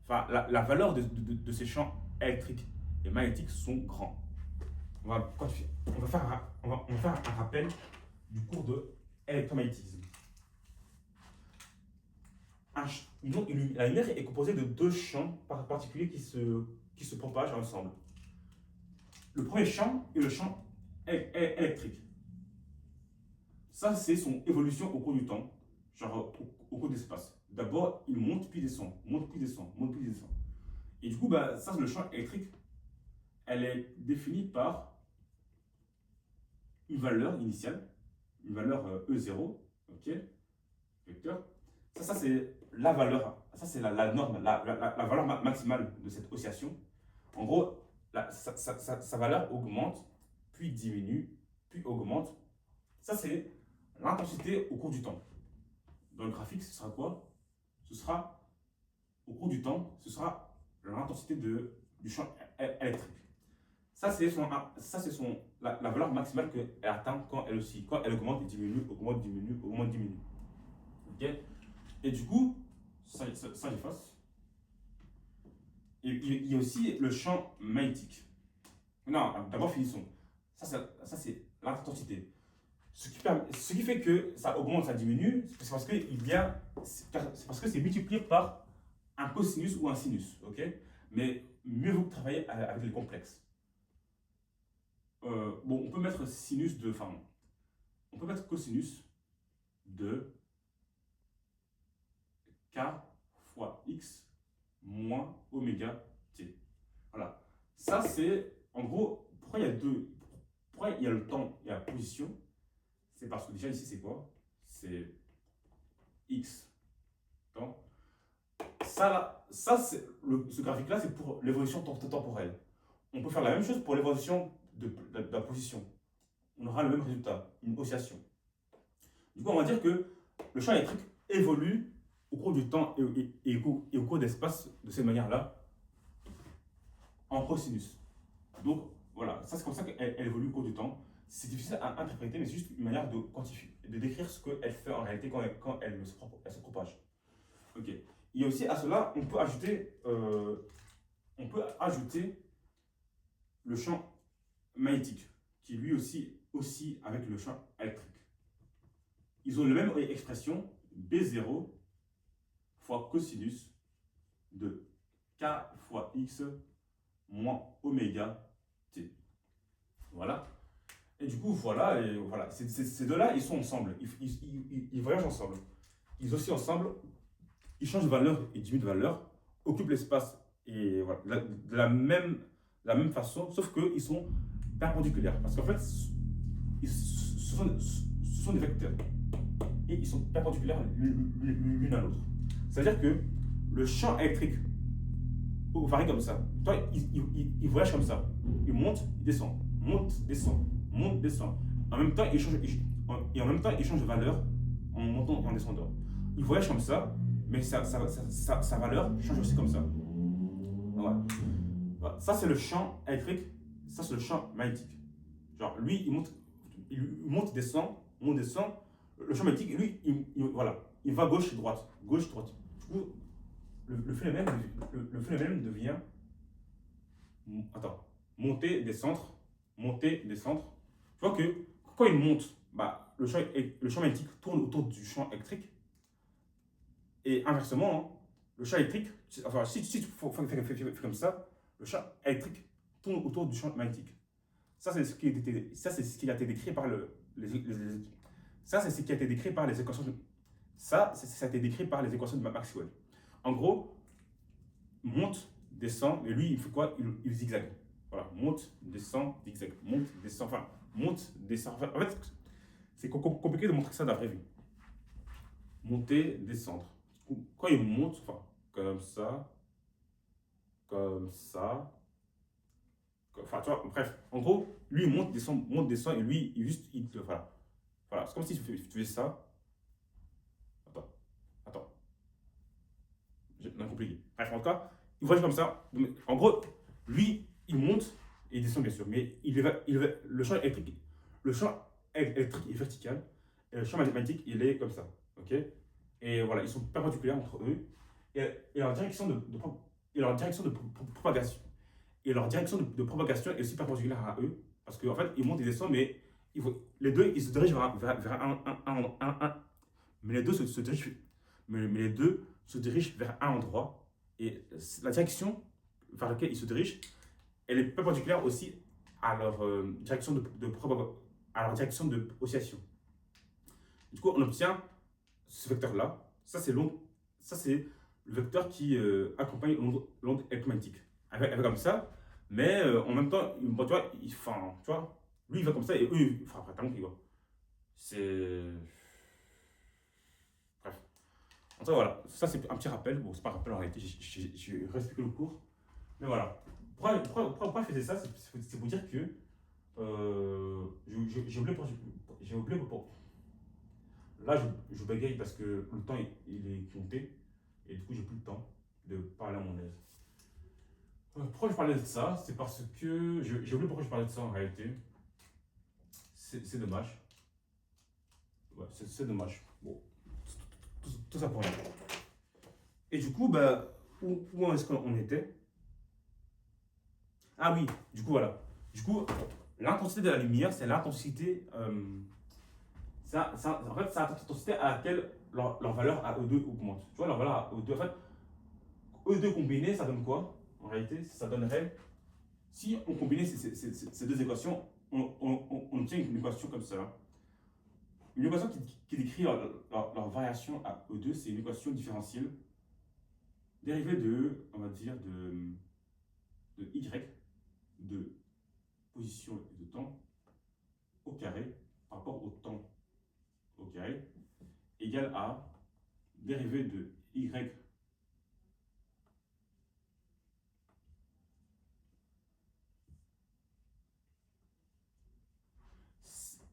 [SPEAKER 1] enfin, la valeur de ces champs électriques et magnétiques sont grands. On va faire un rappel du cours de électromagnétisme. La lumière est composée de deux champs particuliers qui se propagent ensemble. Le premier champ est le champ électrique. Ça, c'est son évolution au cours du temps, genre au cours de l'espace. D'abord, il monte, puis descend, monte, puis descend, monte, puis descend. Et du coup, ça, c'est le champ électrique. Elle est définie par une valeur initiale, une valeur E0, ok, vecteur. Ça c'est la valeur, ça c'est la norme, la valeur maximale de cette oscillation. En gros, sa valeur augmente, puis diminue, puis augmente. Ça c'est l'intensité au cours du temps. Dans le graphique, ce sera quoi? Ce sera, au cours du temps, ce sera l'intensité du champ électrique. Ça, c'est la valeur maximale qu'elle atteint quand elle oscille. Quand elle augmente et diminue, augmente, diminue, augmente, diminue. Ok? Et du coup, ça j'efface. Et il y a aussi le champ magnétique. Non, d'abord finissons. Ça c'est l'intensité. Ce qui fait que ça augmente, ça diminue, c'est parce que c'est multiplié par un cosinus ou un sinus. Ok? Mais mieux vaut travailler avec les complexes. On peut mettre on peut mettre cosinus de k fois x moins oméga t. Voilà. Ça, c'est, en gros, pourquoi il y a le temps et la position? C'est parce que déjà ici, c'est quoi? C'est x temps. Ce graphique-là, c'est pour l'évolution temporelle. On peut faire la même chose pour l'évolution de la position. On aura le même résultat, une oscillation. Du coup, on va dire que le champ électrique évolue au cours du temps et au cours d'espace de cette manière-là, en cosinus. Donc, voilà, ça c'est comme ça qu'elle évolue au cours du temps. C'est difficile à interpréter, mais c'est juste une manière de quantifier, de décrire ce qu'elle fait en réalité quand elle se propage. Ok. Et aussi à cela, on peut ajouter le champ magnétique, qui lui aussi avec le champ électrique. Ils ont la même expression, B0 fois cosinus de k fois x moins oméga t. Voilà. Et du coup, voilà, ces deux-là, ils sont ensemble, ils voyagent ensemble. Ils oscillent ensemble, ils changent de valeur et diminuent de valeur, occupent l'espace et voilà, de la même façon, sauf qu'ils sont perpendiculaires. Parce qu'en fait, ce sont des vecteurs et ils sont perpendiculaires l'une à l'autre. C'est-à-dire que le champ électrique varie comme ça. Toi, il voyage comme ça. Il monte, il descend, monte, descend, monte, descend. En même temps, et en même temps, il change de valeur en montant et en descendant. Il voyage comme ça, mais sa valeur change aussi comme ça. Voilà. Voilà. Ça, c'est le champ électrique. Ça, c'est le champ magnétique. Genre, lui, il monte, descend, monte, descend. Le champ magnétique, lui, voilà, il va gauche, droite, gauche, droite. Du coup, le phénomène devient, attends, monter, descendre. Tu vois que quand il monte, bah, le champ magnétique tourne autour du champ électrique. Et inversement, hein, le champ électrique, enfin, si tu fais comme ça, le champ électrique tourne autour du champ magnétique. Ça, c'est ce qui a été décrit par ça, c'est ce qui a été décrit par les équations ça a été décrit par les équations de Maxwell. En gros, monte, descend, et lui, il fait quoi? Il zigzague. Voilà, monte, descend, zigzague. Monte, descend, enfin, monte, descend. Enfin, en fait, c'est compliqué de montrer ça dans la vraie vie. Monter, descendre. Quand il monte, enfin, comme ça, enfin, tu vois, bref, en gros, lui, il monte, descend, et lui, voilà. Voilà, c'est comme si tu faisais ça. Attends, j'ai compliqué. Bref, en tout cas, il voyage comme ça. En gros, lui, il monte et il descend, bien sûr, mais le champ électrique est vertical, et le champ mathématique, il est comme ça, ok? Et voilà, ils sont perpendiculaires entre eux, et leur direction propagation. Et leur direction de propagation est aussi perpendiculaire à eux, parce qu'en fait, ils montent et descendent, mais les deux, ils se dirigent vers mais les deux se dirigent, mais les deux se dirigent vers un endroit, et la direction vers laquelle ils se dirigent, elle est perpendiculaire aussi à leur à leur direction de oscillation. Du coup, on obtient ce vecteur-là. Ça, c'est le vecteur qui accompagne l'onde électromagnétique. Elle va comme ça, mais en même temps, bon, tu vois, lui, il va comme ça, et eux, enfin, après, t'as compris, quoi. C'est... Bref. En tout cas, voilà. Ça, c'est un petit rappel. Bon, c'est pas un rappel en réalité, j'ai respecté le cours. Mais voilà. Pourquoi je faisais ça? C'est pour dire que j'ai oublié pour. Là, je bégaye parce que le temps il est compté et du coup, j'ai plus le temps de parler à mon aise. Pourquoi je parlais de ça? C'est parce que j'ai oublié pourquoi je parlais de ça en réalité. C'est dommage. Ouais, c'est dommage. Bon, tout ça pour rien. Et du coup, bah, où est-ce qu'on était? Ah oui, du coup, voilà. Du coup, l'intensité de la lumière, c'est l'intensité. En fait, c'est l'intensité à laquelle leur valeur à E2 augmente. Tu vois, leur valeur à E2, en fait, E2 combiné, ça donne quoi? En réalité, ça donnerait. Si on combinait ces deux équations, on obtient une équation comme ça. Une équation qui décrit leur variation à E2, c'est une équation différentielle dérivée de, on va dire, de Y, de position et de temps, au carré, par rapport au temps au carré, égale à dérivée de Y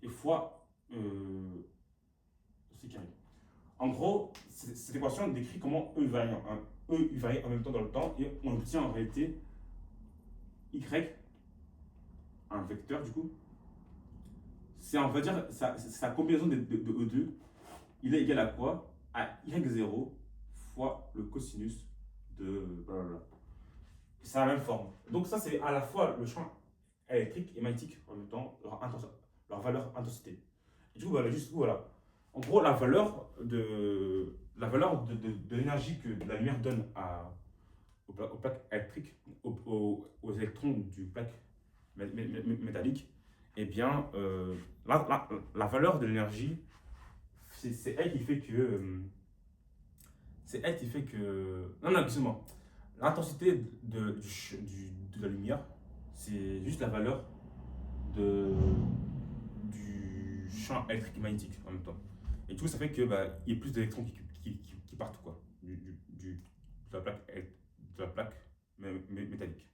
[SPEAKER 1] et fois C carré. En gros, cette équation décrit comment E varie en même temps dans le temps et on obtient en réalité Y, un vecteur du coup. C'est, on va dire, sa combinaison de E2, il est égal à quoi? À Y0 fois le cosinus de blablabla. C'est la même forme. Donc ça, c'est à la fois le champ électrique et magnétique en même temps, leur valeur intensité. Et du coup, voilà. En gros, la valeur de l'énergie que la lumière donne aux plaques électriques, aux électrons du plaque métallique, eh bien, la valeur de l'énergie, c'est elle qui fait que. C'est elle qui fait que. Non, non, excuse-moi. L'intensité de la lumière, c'est juste la valeur de, du champ électrique et magnétique en même temps. Et du coup, ça fait que bah, il y a plus d'électrons qui partent quoi, de la plaque, de la plaque métallique.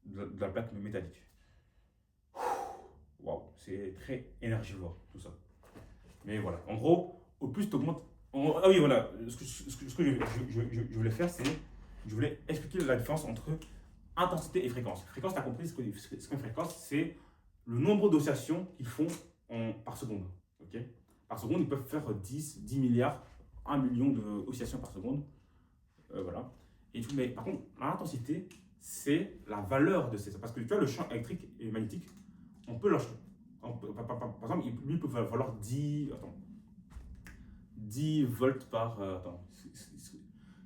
[SPEAKER 1] De la plaque métallique. Waouh, c'est très énergivore tout ça. Mais voilà, en gros, au plus tu augmentes. Ah oui, voilà, ce que je voulais faire, c'est. Je voulais expliquer la différence entre intensité et fréquence. Fréquence, tu as compris ce qu'une fréquence, c'est le nombre d'oscillations qu'ils font par seconde. Ok, par seconde, ils peuvent faire 10 milliards, 1 million d'oscillations par seconde. Voilà. Et tout, mais par contre, l'intensité, c'est la valeur de ces. Parce que tu vois, le champ électrique et magnétique, on peut leur. Par exemple, lui peut valoir 10 volts par. Attends,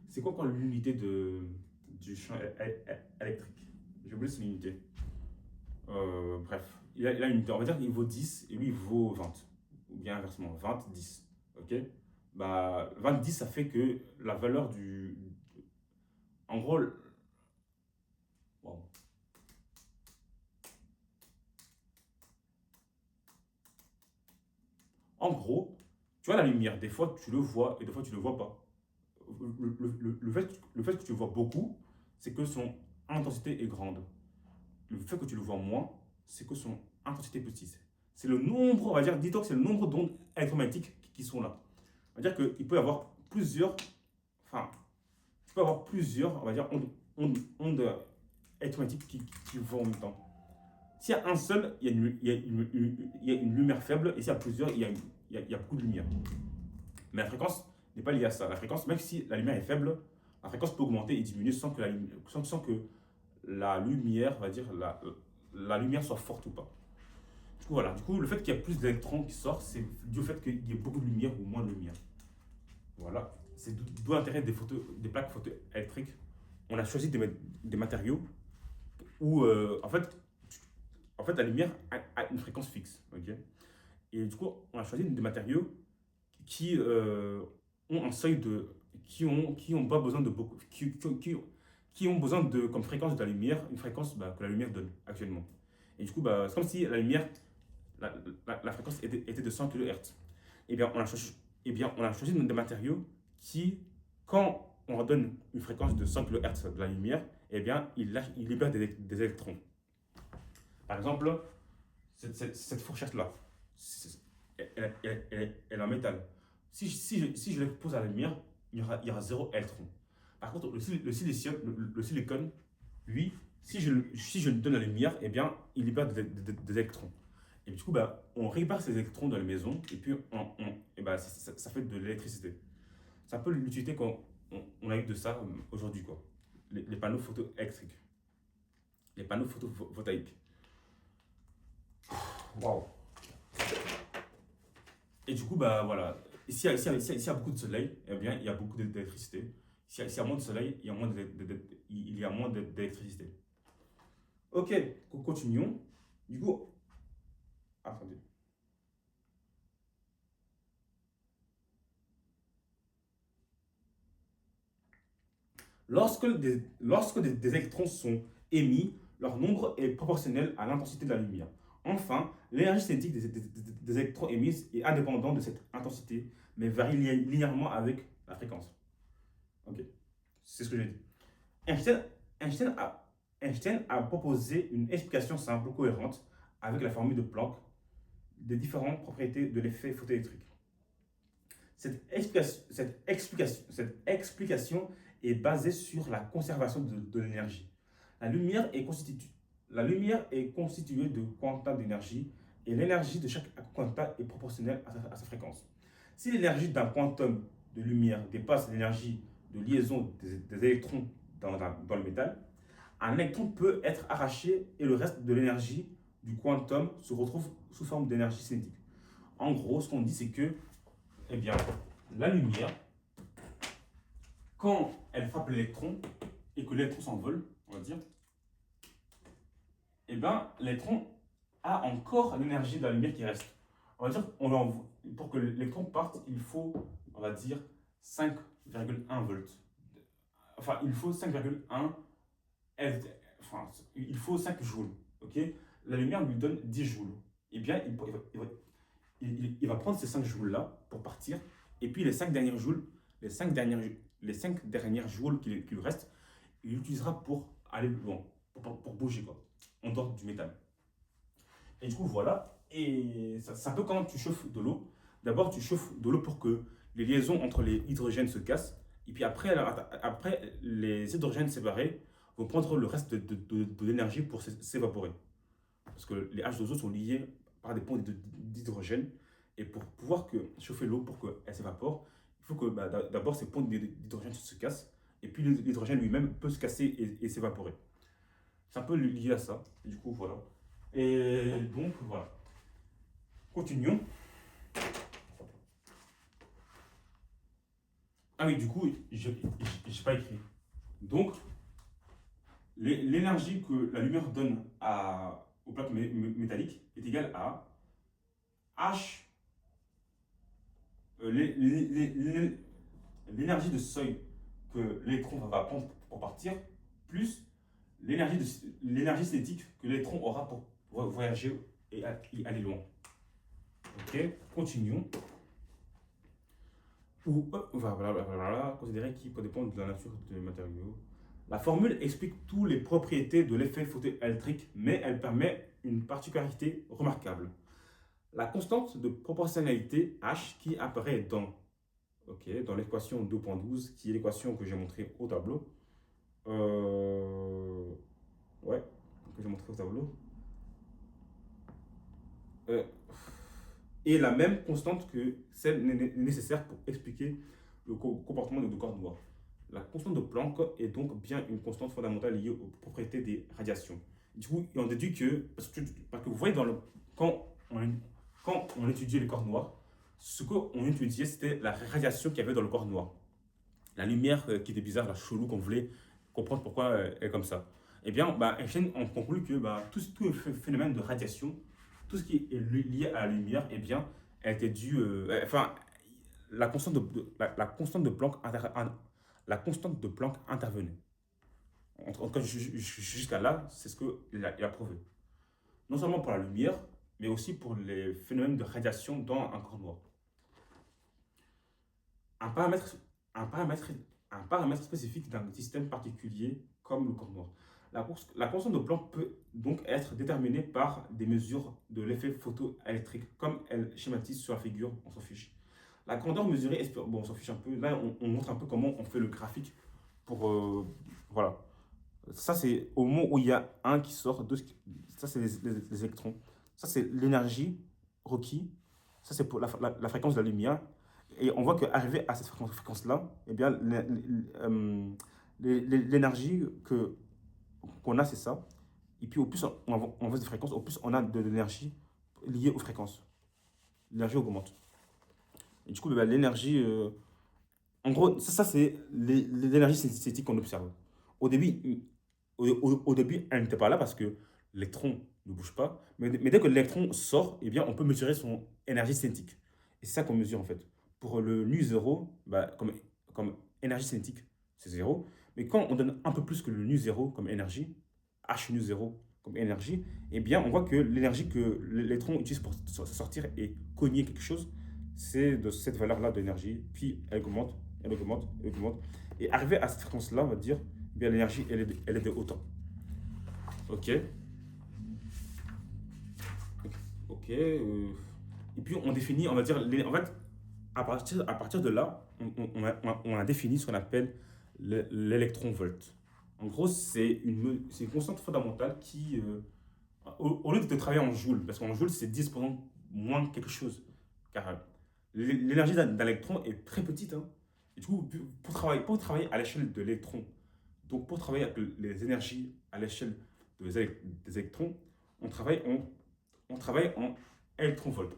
[SPEAKER 1] c'est quoi l'unité du champ électrique? J'ai oublié son unité. Bref, il a une unité. On va dire qu'il vaut 10 et lui il vaut 20. Ou bien inversement, 20, 10. Ok? Bah, 20, 10, ça fait que la valeur du. En gros. Wow. En gros, tu vois la lumière, des fois tu le vois et des fois tu ne le vois pas. Le fait que tu le vois beaucoup, c'est que son intensité est grande. Le fait que tu le vois moins, c'est que son intensité est petite. C'est le nombre, on va dire, dis-toi que c'est le nombre d'ondes électromagnétiques qui sont là. On va dire qu'il peut y avoir plusieurs, enfin, tu peux avoir plusieurs, on va dire, ondes électromagnétiques qui vont en même temps. S'il y a un seul, il y a une lumière faible, et s'il y a plusieurs, il y a beaucoup de lumière. Mais la fréquence n'est pas liée à ça. La fréquence, même si la lumière est faible, la fréquence peut augmenter et diminuer sans que la lumière, on va dire, la lumière soit forte ou pas. Du coup, voilà. Du coup, le fait qu'il y ait plus d'électrons qui sortent, c'est dû au fait qu'il y ait beaucoup de lumière ou moins de lumière. Voilà. C'est d'où l'intérêt des plaques photoélectriques. On a choisi des matériaux où, en fait, la lumière a une fréquence fixe. Ok. Et du coup, on a choisi des matériaux qui ont un seuil de. Qui ont pas besoin de beaucoup. Qui ont besoin de, comme fréquence de la lumière, une fréquence que la lumière donne actuellement. Et du coup, c'est comme si la lumière, la fréquence était de 100 kHz. Eh bien, on a choisi des matériaux qui, quand on leur donne une fréquence de 100 kHz de la lumière, eh bien, ils libèrent des électrons. Par exemple, cette fourchette-là, elle est en métal. Si je l'expose à la lumière, il y aura zéro électron. Par contre, le silicium, le silicone, lui, si je lui donne la lumière, eh bien, il libère des électrons. Et du coup, on récupère ces électrons dans la maison et puis ça fait de l'électricité. C'est un peu l'utilité qu'on a eu de ça aujourd'hui, quoi. Les panneaux photoélectriques, les panneaux photovoltaïques. Waouh! Et du coup, voilà. S'il y a beaucoup de soleil, eh bien, il y a beaucoup d'électricité. S'il y a moins de soleil, il y a moins d'électricité. Ok, continuons. Du coup, attendez. Lorsque des électrons sont émis, leur nombre est proportionnel à l'intensité de la lumière. Enfin, l'énergie cinétique des électrons émis est indépendante de cette intensité, mais varie linéairement avec la fréquence. Ok, c'est ce que j'ai dit. Einstein, Einstein a, Einstein a proposé une explication simple, cohérente, avec la formule de Planck, des différentes propriétés de l'effet photoélectrique. Cette explication est basée sur la conservation de l'énergie. La lumière est constituée de quanta d'énergie et l'énergie de chaque quanta est proportionnelle à sa fréquence. Si l'énergie d'un quantum de lumière dépasse l'énergie de liaison des électrons dans le métal, un électron peut être arraché et le reste de l'énergie du quantum se retrouve sous forme d'énergie cinétique. En gros, ce qu'on dit, c'est que eh bien, la lumière, quand elle frappe l'électron et que l'électron s'envole, on va dire, eh bien, l'électron a encore l'énergie de la lumière qui reste. On va dire, pour que l'électron parte, il faut, on va dire, 5,1 volts. Enfin, il faut 5,1 L, enfin, il faut 5 joules. Ok, la lumière lui donne 10 joules. Eh bien, il va prendre ces 5 joules-là pour partir. Et puis, les 5 dernières joules, les 5 dernières joules qui lui restent, il l'utilisera pour aller loin, pour bouger, quoi, en dehors du métal. Et du coup, voilà. Et c'est un peu quand tu chauffes de l'eau. D'abord, tu chauffes de l'eau pour que les liaisons entre les hydrogènes se cassent. Et puis après les hydrogènes séparés vont prendre le reste de l'énergie pour s'évaporer. Parce que les H2O sont liés par des ponts d'hydrogène. Et pour pouvoir chauffer l'eau pour qu'elle s'évapore, il faut que d'abord ces ponts d'hydrogène se cassent. Et puis l'hydrogène lui-même peut se casser et s'évaporer. C'est un peu lié à ça. Et du coup, voilà. Et donc, voilà. Continuons. Ah oui, du coup, j'ai pas écrit. Donc, l'énergie que la lumière donne aux plaques métalliques est égale à H, l'énergie de seuil que l'électron va prendre pour partir, plus l'énergie cinétique que l'électron aura pour voyager et aller loin. Ok, continuons. Ou voilà, considérer qui peut dépendre de la nature des matériaux. La formule explique toutes les propriétés de l'effet photoélectrique, mais elle permet une particularité remarquable. La constante de proportionnalité H qui apparaît dans l'équation 2.12, qui est l'équation que j'ai montrée au tableau. Ouais, que j'ai montré au tableau. Et la même constante que celle nécessaire pour expliquer le comportement de corps noirs. La constante de Planck est donc bien une constante fondamentale liée aux propriétés des radiations. Du coup, on déduit que, parce que vous voyez, quand on étudiait les corps noirs, ce qu'on étudiait, c'était la radiation qu'il y avait dans le corps noir. La lumière qui était bizarre, la chelou, qu'on voulait comprendre pourquoi elle est comme ça. Eh bien, Einstein, on conclut que tout phénomène de radiation, tout ce qui est lié à la lumière, eh bien, elle était due. La constante la constante de Planck la constante de Planck intervenait. En tout cas, jusqu'à là, c'est ce qu'il a prouvé. Non seulement pour la lumière, mais aussi pour les phénomènes de radiation dans un corps noir. Un paramètre, un paramètre, un paramètre spécifique d'un système particulier comme le corps noir. La constante de Planck peut donc être déterminée par des mesures de l'effet photoélectrique, comme elle schématise sur la figure, on s'en fiche. La grandeur mesurée, bon, on s'en fiche un peu. Là, on montre un peu comment on fait le graphique pour. Voilà. Ça, c'est au moment où il y a un qui sort, deux, ça, c'est les électrons. Ça, c'est l'énergie requise. Ça, c'est pour la fréquence de la lumière. Et on voit qu'arrivé à cette fréquence-là, eh bien, l'énergie qu'on a, c'est ça. Et puis, au plus on va de fréquence, au plus on a de l'énergie liée aux fréquences. L'énergie augmente. Et du coup, l'énergie. En gros, ça c'est l'énergie synthétique qu'on observe. Au début, au début, elle n'était pas là parce que l'électron ne bouge pas. Mais dès que l'électron sort, eh bien, on peut mesurer son énergie cinétique. Et c'est ça qu'on mesure en fait. Pour le nu 0, comme énergie cinétique, c'est 0. Mais quand on donne un peu plus que le nu 0 comme énergie, H nu 0 comme énergie, eh bien, on voit que l'énergie que l'électron utilise pour sortir et cogner quelque chose, c'est de cette valeur-là d'énergie. Puis elle augmente, elle augmente, elle augmente. Et arrivé à cette fréquence-là, on va dire, eh bien, l'énergie, elle est de autant. Ok. Ok. Et puis on définit, on va dire, en fait, à partir de là, on a défini ce qu'on appelle l'électron-volt. En gros, c'est une constante fondamentale qui, au lieu de travailler en joule, parce qu'en joule, c'est 10% moins quelque chose. Car l'énergie d'un électron est très petite. Hein. Et du coup, pour travailler à l'échelle de l'électron, donc pour travailler avec les énergies à l'échelle des électrons, on travaille en électron-volt.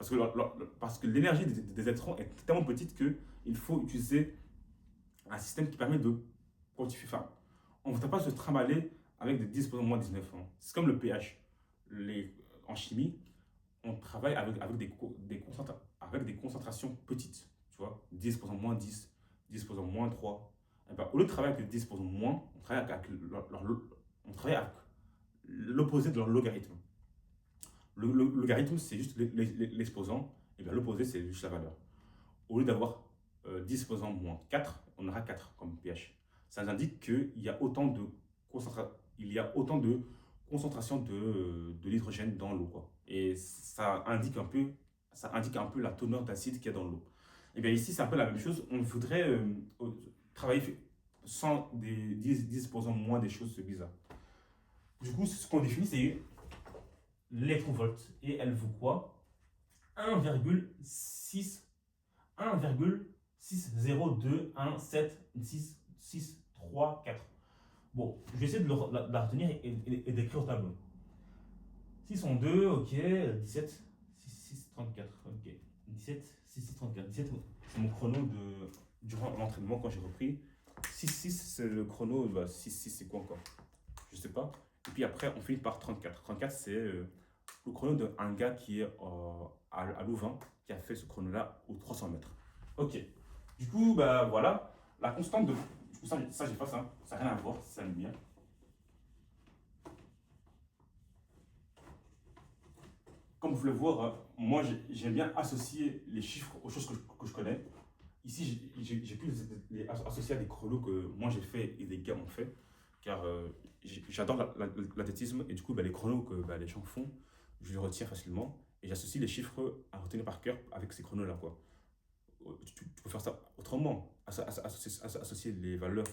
[SPEAKER 1] Parce que l'énergie des électrons est tellement petite qu'il faut utiliser un système qui permet de quantifier. Enfin, on ne va pas se trimballer avec des 10 moins 19. Hein. C'est comme le pH. en chimie, on travaille avec des concentrations petites, tu vois, 10 posant moins 10, 10 posant moins 3. Et ben, au lieu de travailler avec les 10 posant moins, on travaille avec l'opposé de leur logarithme. Le logarithme, c'est juste l'exposant, et bien l'opposé, c'est juste la valeur. Au lieu d'avoir 10 posant moins 4, on aura 4 comme pH. Ça nous indique qu'il y a autant de concentration de l'hydrogène dans l'eau, quoi. Et ça indique un peu la teneur d'acide qu'il y a dans l'eau. Et bien ici, c'est un peu la même chose. On voudrait travailler sans des 10 posant moins des choses bizarres. Du coup, ce qu'on définit, c'est l'électronvolt. Et elle vaut quoi? 1,602176634. Bon, je vais essayer de la retenir et d'écrire au tableau. 602, ok, 17, 6634, ok. 17, 6634. 17, c'est mon chrono durant l'entraînement quand j'ai repris. 66, c'est le chrono, 66, c'est quoi encore? Je sais pas. Et puis après, on finit par 34. 34, c'est le chrono d'un gars qui est à Louvain, qui a fait ce chrono-là aux 300 mètres. Ok. Du coup, bah voilà. La constante de. Du coup, ça j'efface, hein. Ça n'a rien à voir, ça me bien. Comme vous pouvez le voir, moi j'aime bien associer les chiffres aux choses que je connais. Ici, j'ai pu les associer à des chronos que moi j'ai fait et des gars m'ont fait. Car j'adore l'athlétisme et du coup, bah, les chronos que les gens font, je les retiens facilement. Et j'associe les chiffres à retenir par cœur avec ces chronos-là, quoi. Tu peux faire ça autrement, associer les valeurs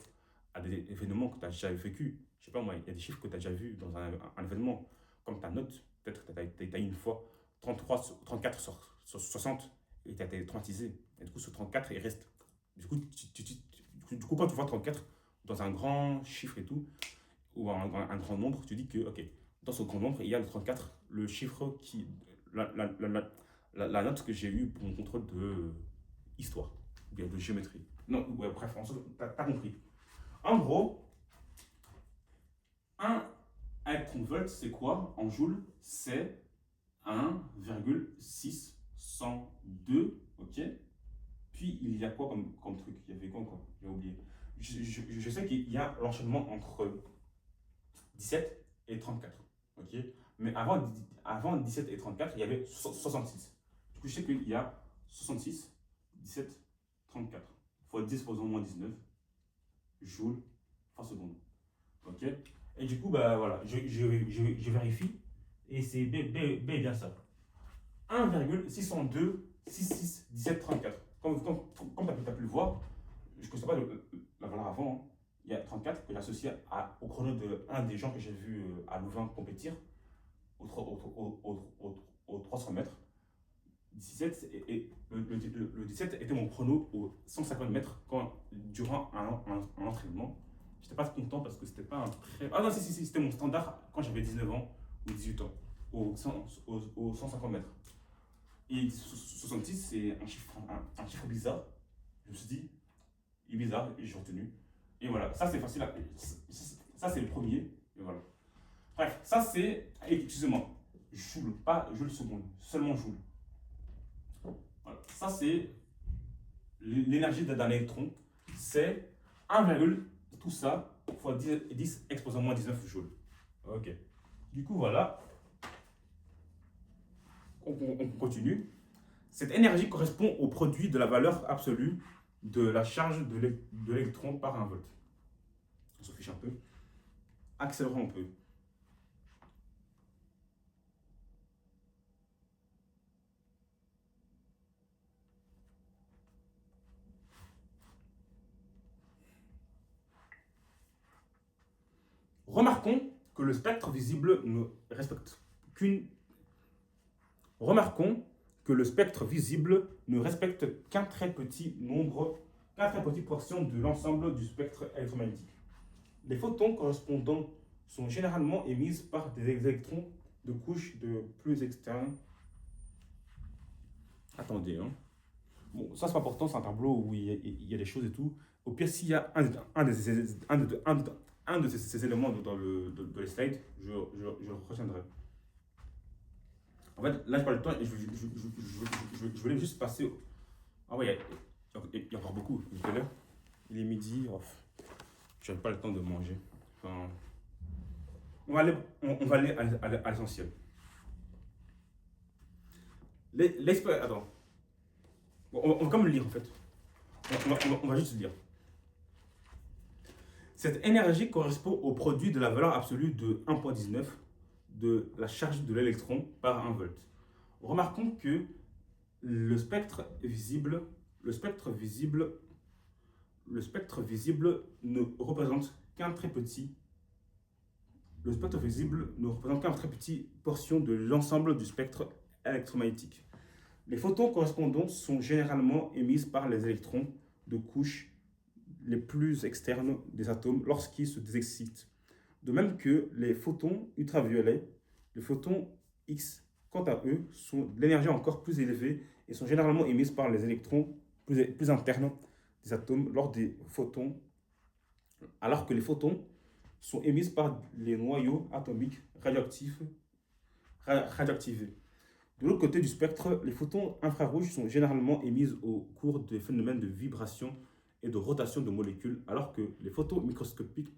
[SPEAKER 1] à des événements que tu as déjà vécu. Je sais pas moi, il y a des chiffres que tu as déjà vus dans un événement, comme ta note, peut-être que tu as eu une fois 34 sur 60 et tu as été traumatisé. Et du coup, ce 34, il reste. Du coup, quand tu vois 34 dans un grand chiffre et tout, ou un grand nombre, tu dis que, ok, dans ce grand nombre, il y a le 34, le chiffre qui. La note que j'ai eue pour mon contrôle de histoire, ou bien de géométrie. Non, ouais, bref, t'as compris. En gros, 1 électronvolt, c'est quoi en joules? C'est 1,602, ok? Puis il y a quoi comme truc? Il y avait quoi encore? J'ai oublié. Je sais qu'il y a l'enchaînement entre 17 et 34, ok? Mais avant 17 et 34, il y avait 66. Du coup, je sais qu'il y a 66, 17, 34 fois 10 posant moins 19 joules par seconde. Ok? Et du coup, bah voilà, je vérifie et c'est B bien ça. 1,602 66 17 34. Comme tu as pu le voir, je ne connaissais pas la valeur avant. Hein. Il y a 34 que j'associe au chrono de un des gens que j'ai vu à Louvain compétir aux 300 mètres. 17 et le 17 était mon chrono aux 150 mètres durant un entraînement. J'étais pas content parce que c'était pas un très. Ah non, si, c'était mon standard quand j'avais 19 ans ou 18 ans, aux 150 mètres. Et 66, c'est un chiffre bizarre. Je me suis dit, il est bizarre et j'ai retenu. Et voilà, ça c'est facile ça c'est le premier. Et voilà. Bref, ça c'est. Excusez-moi, joule, pas joule seconde, seulement joule. Voilà. Ça, c'est l'énergie d'un électron. C'est 1, tout ça, fois 10 exposant moins 19 joules. Ok. Du coup, voilà. On continue. Cette énergie correspond au produit de la valeur absolue de la charge de l'électron par 1 volt. On se fiche un peu. Accélérons un peu. Remarquons que le spectre visible ne respecte qu'un très petit nombre, qu'un très petite portion de l'ensemble du spectre électromagnétique. Les photons correspondants sont généralement émis par des électrons de couches de plus externes. Attendez, hein. Bon, ça c'est pas important, c'est un tableau où il y a des choses et tout. Au pire, s'il y a un de ces éléments dans les slides, je le retiendrai. En fait, là, je parle de temps et je voulais juste passer. Ah ouais, il y a encore beaucoup. Il est quelle heure? Il est midi. Oh, je n'ai pas le temps de manger. Enfin, on va aller à l'essentiel. Attends. Bon, on va quand même lire en fait. On va juste lire. Cette énergie correspond au produit de la valeur absolue de 1,19 de la charge de l'électron par 1 volt. Remarquons que le spectre visible, le spectre visible, le spectre visible ne représente qu'un très petit, le spectre visible ne représente qu'un très petit portion de l'ensemble du spectre électromagnétique. Les photons correspondants sont généralement émis par les électrons de couches les plus externes des atomes lorsqu'ils se désexcitent. De même que les photons ultraviolets, les photons X, quant à eux, sont de l'énergie encore plus élevée et sont généralement émises par les électrons plus internes des atomes alors que les photons sont émises par les noyaux atomiques radioactivés. De l'autre côté du spectre, les photons infrarouges sont généralement émis au cours des phénomènes de vibration et de rotation de molécules, alors que les photons microscopiques,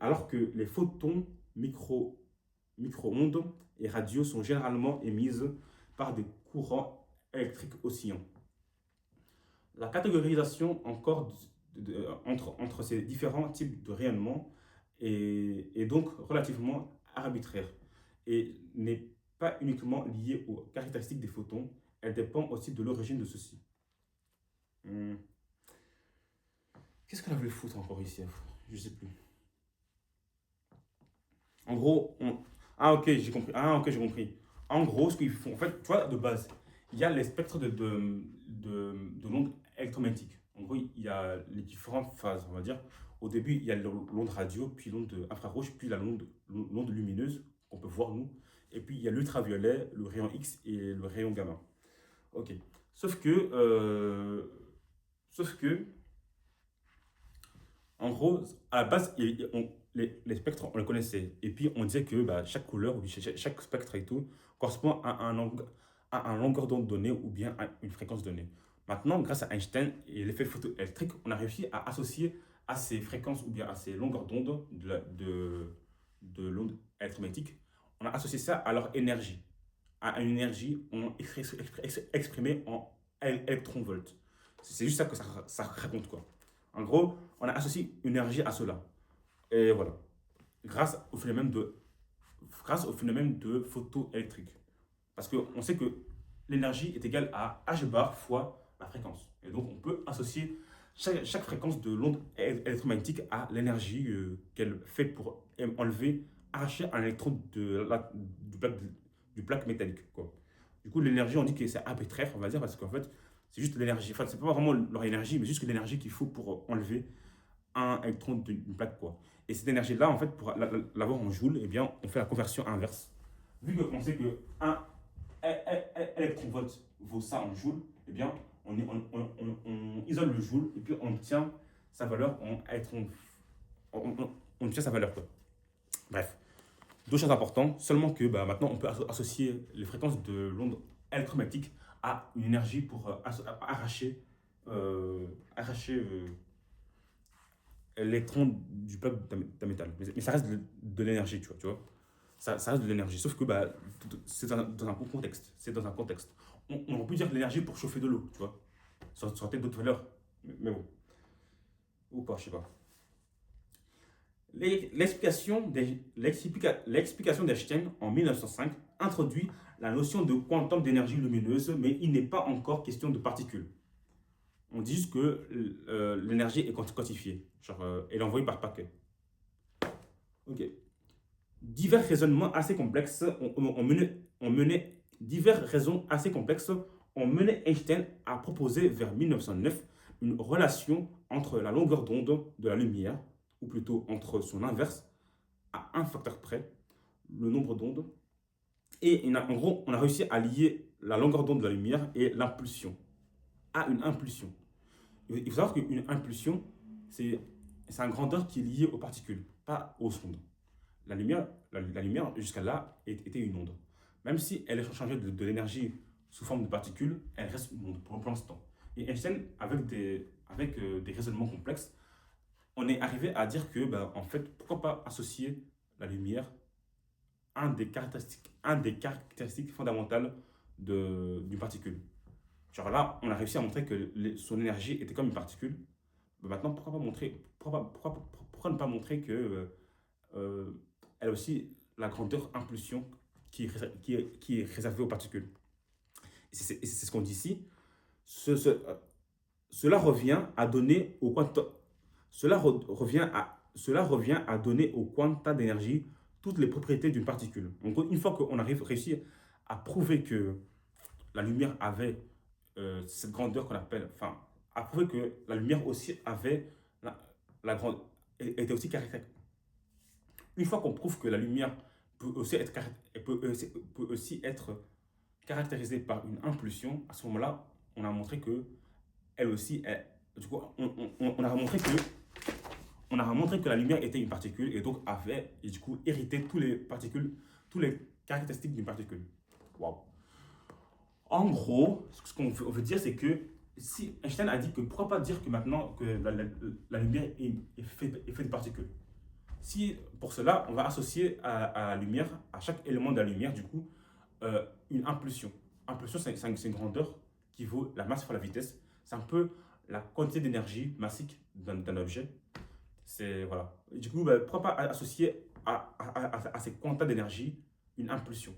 [SPEAKER 1] alors que les photons micro-ondes et radio sont généralement émises par des courants électriques oscillants. La catégorisation entre ces différents types de rayonnement est donc relativement arbitraire et n'est pas uniquement liée aux caractéristiques des photons, elle dépend aussi de l'origine de ceux-ci. Qu'est-ce qu'on a voulu foutre encore ici? Je sais plus. En gros, ah ok, j'ai compris. Ah ok, j'ai compris. En gros, ce qu'ils font, en fait, tu vois, de base, il y a les spectres d'ondes électromagnétiques. En gros, il y a les différentes phases, on va dire. Au début, il y a l'onde radio, puis l'onde infrarouge, puis l'onde lumineuse qu'on peut voir nous. Et puis, il y a l'ultraviolet, le rayon X et le rayon gamma. Ok. Sauf que, en gros, à la base, les spectres, on les connaissait. Et puis, on disait que chaque couleur, ou chaque spectre et tout, correspond à un longueur d'onde donnée ou bien à une fréquence donnée. Maintenant, grâce à Einstein et l'effet photoélectrique, on a réussi à associer à ces fréquences ou bien à ces longueurs d'onde de l'onde électromagnétique, on a associé ça à leur énergie, à une énergie exprimée en électronvolts. C'est juste ça que ça raconte quoi. En gros, on a associé une énergie à cela. Et voilà. Grâce au phénomène de photoélectrique. Parce qu'on sait que l'énergie est égale à H bar fois la fréquence. Et donc, on peut associer chaque fréquence de l'onde électromagnétique à l'énergie qu'elle fait pour enlever, arracher un électron du plaque métallique. Quoi. Du coup, l'énergie, on dit que c'est arbitraire, on va dire, parce qu'en fait, c'est juste l'énergie. Enfin, c'est pas vraiment leur énergie, mais juste que l'énergie qu'il faut pour enlever un électron d'une plaque. Quoi. Et cette énergie-là, en fait, pour l'avoir en joule, eh bien, on fait la conversion inverse. Vu qu'on sait que 1 électronvolt vaut ça en joule, eh bien, on isole le joule et puis on tient sa valeur en électron. On tient sa valeur. Quoi. Bref. Deux choses importantes, seulement que maintenant on peut associer les fréquences de l'onde électromagnétique à une énergie pour arracher l'électron du bloc d'un métal. Mais ça reste de l'énergie, tu vois. Ça reste de l'énergie, sauf que c'est dans un contexte. C'est dans un contexte. On peut dire de l'énergie pour chauffer de l'eau, tu vois. Ça aurait peut-être d'autres valeurs, mais bon. Ou pas, je sais pas. L'explication d'Einstein en 1905 introduit la notion de quantum d'énergie lumineuse, mais il n'est pas encore question de particules. On dit juste que l'énergie est quantifiée, elle est envoyée par paquet. Ok. Divers raisonnements assez complexes ont mené Einstein à proposer vers 1909 une relation entre la longueur d'onde de la lumière, ou plutôt entre son inverse, à un facteur près, le nombre d'ondes. Et en gros, on a réussi à lier la longueur d'onde de la lumière et l'impulsion à une impulsion. Il faut savoir qu'une impulsion, c'est un grandeur qui est lié aux particules, pas aux ondes. La lumière jusqu'à là, était une onde. même si elle est changée de l'énergie sous forme de particules, elle reste onde pour l'instant. Et Einstein, avec des raisonnements complexes, on est arrivé à dire que, ben, en fait, pourquoi pas associer la lumière à un des caractéristiques fondamentales d'une particule. Genre là, on a réussi à montrer que son énergie était comme une particule. Ben maintenant, pourquoi ne pas montrer que euh, elle a aussi la grandeur impulsion qui est réservée aux particules. Et c'est ce qu'on dit ici. Ce- ce- euh, cela revient à donner au quantum, cela revient à donner au quanta d'énergie toutes les propriétés d'une particule. Donc, une fois qu'on arrive réussi à prouver que la lumière avait cette grandeur qu'on appelle, enfin, à prouver que la lumière aussi avait la, la grande, était aussi caractéristique. Une fois qu'on prouve que la lumière peut aussi être caractérisée par une impulsion, à ce moment-là, on a montré que elle aussi, du coup, on a montré que la lumière était une particule et donc avait, et du coup, hérité tous les caractéristiques d'une particule. Waouh. En gros, ce qu'on veut dire, c'est que si Einstein a dit que pourquoi pas dire que maintenant que la lumière est faite de particules. Si pour cela, on va associer à la lumière, à chaque élément de la lumière, du coup, une impulsion. Impulsion, c'est une grandeur qui vaut la masse fois la vitesse. C'est un peu la quantité d'énergie massique d'un objet. C'est, voilà. Et du coup, bah, pourquoi pas associer à ces quantas d'énergie une impulsion.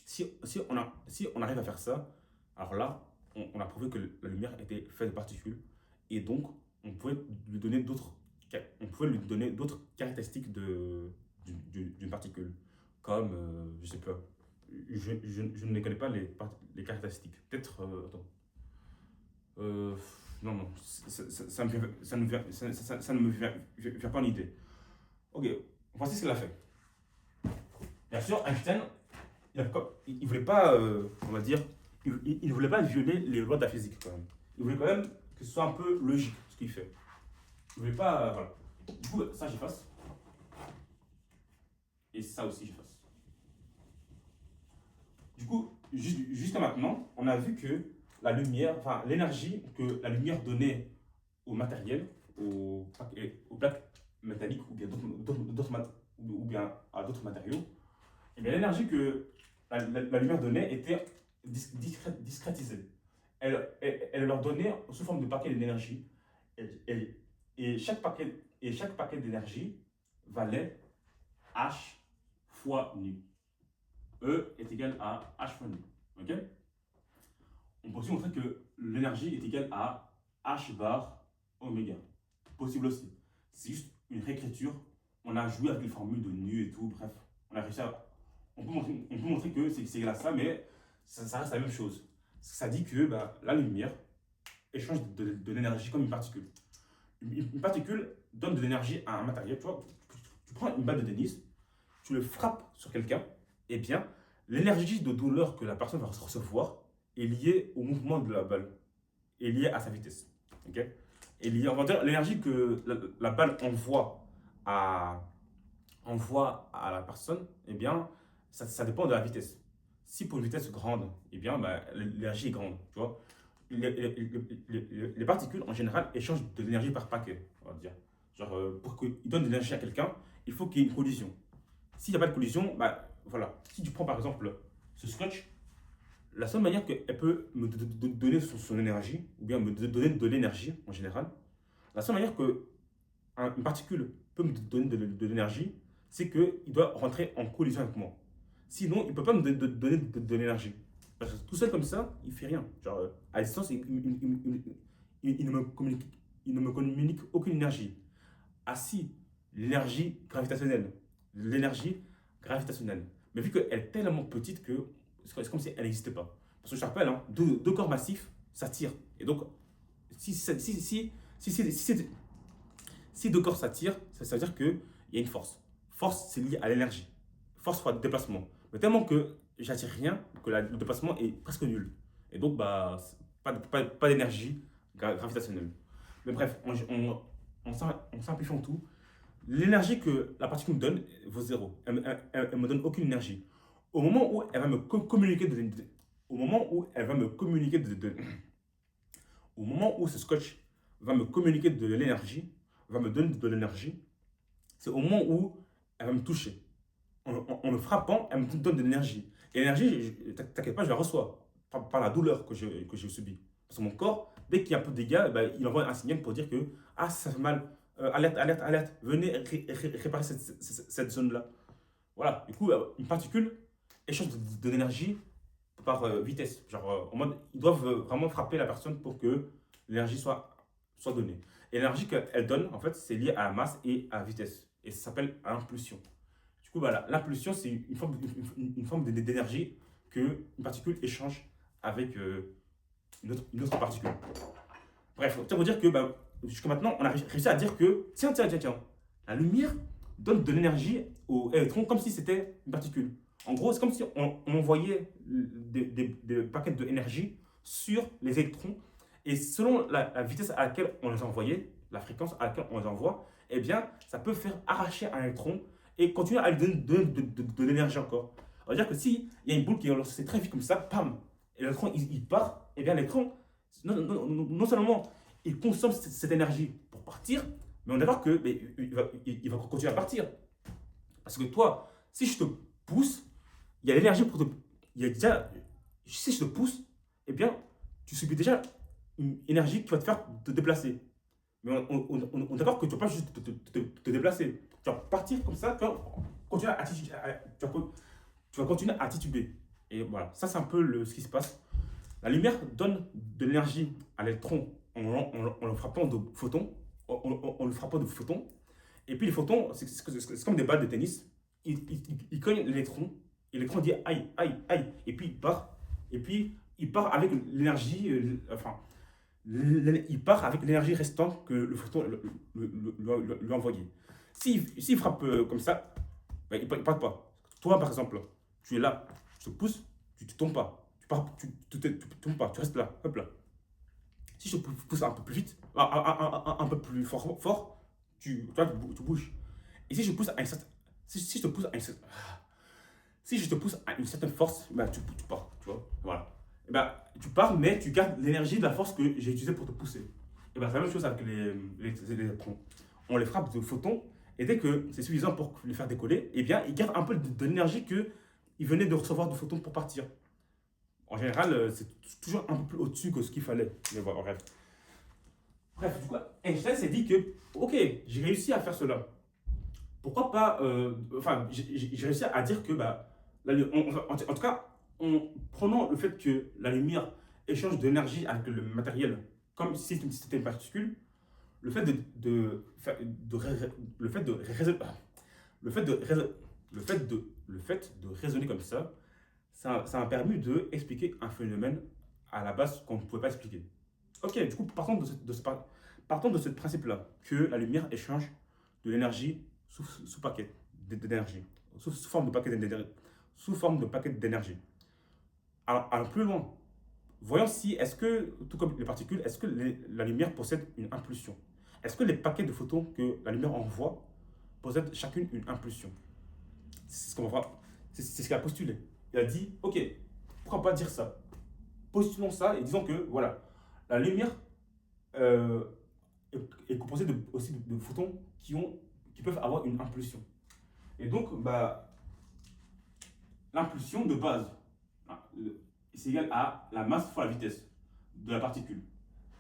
[SPEAKER 1] Si on arrive à faire ça, alors là, on a prouvé que la lumière était faite de particules et donc on pouvait lui donner d'autres caractéristiques d'une particule, comme, je sais pas, je ne connais pas les caractéristiques. Peut-être, attends. Euh, non, non, ça ne me vient pas en idée. Ok, voici ce qu'elle a fait. Bien sûr, Einstein, il voulait pas, on va dire, il voulait pas violer les lois de la physique quand même. Il voulait quand même que ce soit un peu logique ce qu'il fait. Il voulait pas, voilà. Du coup, ça j'efface. Et ça aussi j'efface. Du coup, jusqu'à maintenant, on a vu que la lumière, enfin l'énergie que la lumière donnait au matériel, aux plaques métalliques ou bien ou bien à d'autres matériaux, et bien l'énergie que la lumière donnait était discrétisée. Elle leur donnait sous forme de paquet d'énergie. Et, et- et chaque paquet d'énergie valait H fois nu. E est égal à H fois nu. Ok. On peut aussi montrer que l'énergie est égale à H bar oméga. Possible aussi. C'est juste une réécriture. On a joué avec les formules de nu et tout. Bref, on a réussi à. On peut montrer que c'est égal à ça, mais ça reste la même chose. Ça dit que bah, la lumière échange de l'énergie comme une particule. Une particule donne de l'énergie à un matériel. Tu vois, tu prends une balle de tennis, tu le frappes sur quelqu'un, et bien, l'énergie de douleur que la personne va recevoir est liée au mouvement de la balle, est liée à sa vitesse. Ok. Et liée, on va dire, l'énergie que la balle à, envoie à la personne, eh bien, ça dépend de la vitesse. Si pour une vitesse grande, eh bien, bah, l'énergie est grande. Tu vois. Les particules, en général, échangent de l'énergie par paquet, on va dire. Genre, pour qu'ils donnent de l'énergie à quelqu'un, il faut qu'il y ait une collision. S'il n'y a pas de collision, bah, voilà. Si tu prends par exemple ce scotch, la seule manière qu'elle peut me donner son énergie, ou bien me donner de l'énergie en général, la seule manière que une particule peut me donner de l'énergie, c'est qu'il doit rentrer en collision avec moi. Sinon, il ne peut pas me donner de l'énergie. Parce que tout seul comme ça, il ne fait rien. Genre, à distance, il ne me communique aucune énergie. Ah si, l'énergie gravitationnelle. Mais vu qu'elle est tellement petite que c'est comme si elle n'existait pas. Parce que je te rappelle, hein, deux corps massifs s'attirent. Et donc, si deux corps s'attirent, ça veut dire qu'il y a une force. Force, c'est lié à l'énergie. Force fois déplacement. Mais tellement que j'attire rien, que le déplacement est presque nul. Et donc, bah, pas d'énergie gravitationnelle. Mais bref, en simplifiant tout, l'énergie que la particule me donne vaut zéro. Elle me donne aucune énergie. au moment où elle va me communiquer au moment où elle va me communiquer au moment où ce scotch va me communiquer de l'énergie, va me donner de l'énergie, c'est au moment où elle va me toucher. En me frappant, elle me donne de l'énergie. Et l'énergie, t'inquiète pas, je la reçois par la douleur que j'ai subie. Parce que mon corps, dès qu'il y a un peu de dégâts, ben, il envoie un signal pour dire que ah, ça fait mal, alerte, alerte, alerte, venez réparer cette zone-là. Voilà, du coup, une particule échange de l'énergie par vitesse. Genre, en mode, ils doivent vraiment frapper la personne pour que l'énergie soit donnée. Et l'énergie qu'elle donne, en fait, c'est lié à la masse et à la vitesse. Et ça s'appelle impulsion. Du coup, voilà, l'impulsion, c'est une forme d'énergie qu'une particule échange avec une autre particule. Bref, ça veut dire que bah, jusqu'à maintenant, on a réussi à dire que, tiens, la lumière donne de l'énergie aux électrons comme si c'était une particule. En gros, c'est comme si on envoyait des paquets d'énergie sur les électrons. Et selon la vitesse à laquelle on les envoyait, la fréquence à laquelle on les envoie, eh bien, ça peut faire arracher un électron et continuer à lui donner de l'énergie encore. Ça veut dire que s'il y a une boule qui est lancée très vite comme ça, pam, et l'électron il part, eh bien l'électron, non seulement il consomme cette énergie pour partir, mais on est d'accord qu'il va continuer à partir. Parce que toi, si je te pousse, il y a l'énergie pour te. Il y a déjà. Si je te pousse, eh bien, tu subis déjà une énergie qui va te faire te déplacer. Mais on est d'accord que tu ne vas pas juste te déplacer. Tu vas partir comme ça, tu vas continuer tu vas continuer à tituber. Et voilà, ça c'est un peu ce qui se passe. La lumière donne de l'énergie à l'électron en le frappant de photons. En le frappant de photons. Et puis les photons, c'est comme des balles de tennis. Ils cognent l'électron. Et l'électron dit aïe, aïe, aïe. Et puis il part. Et puis il part avec l'énergie. Il part avec l'énergie restante que le photon lui a envoyée. S'il frappe comme ça, ben, il ne part pas. Toi, par exemple, tu es là, je te pousse, tu ne tombes pas. Tu tombes pas, tu restes là, hop là. Si je te pousse un peu plus vite, un peu plus fort, tu bouges. Et si je pousse à une certaine, si je te pousse à une certaine, si je te pousse à une certaine force, ben, tu pars, tu vois, voilà. Et ben, tu pars, mais tu gardes l'énergie de la force que j'ai utilisée pour te pousser. Et ben, c'est la même chose avec les électrons. On les frappe de photons, et dès que c'est suffisant pour les faire décoller, eh bien, ils gardent un peu de l'énergie qu'ils venaient de recevoir de photons pour partir. En général, c'est toujours un peu plus au-dessus que ce qu'il fallait. Mais voilà, bref, du coup, Einstein s'est dit que, ok, j'ai réussi à faire cela. Pourquoi pas, enfin, j'ai réussi à dire que, bah, en tout cas, en prenant le fait que la lumière échange de l'énergie avec le matériel, comme si c'était une particule, le fait le fait de raisonner comme ça m'a permis d'expliquer un phénomène à la base qu'on ne pouvait pas expliquer. Ok, du coup, partons de ce principe-là, que la lumière échange de l'énergie sous paquet d'énergie, sous forme de paquet d'énergie. Sous forme de paquet d'énergie. Alors, allons plus loin. Voyons si, est-ce que, tout comme les particules, est-ce que la lumière possède une impulsion? Est-ce que les paquets de photons que la lumière envoie possèdent chacune une impulsion? C'est ce qu'on va voir. C'est ce qu'il a postulé. Il a dit, ok, pourquoi pas dire ça? Postulons ça et disons que, voilà, la lumière euh, est composée aussi de photons qui peuvent avoir une impulsion. Et donc, bah, l'impulsion de base, c'est égal à la masse fois la vitesse de la particule.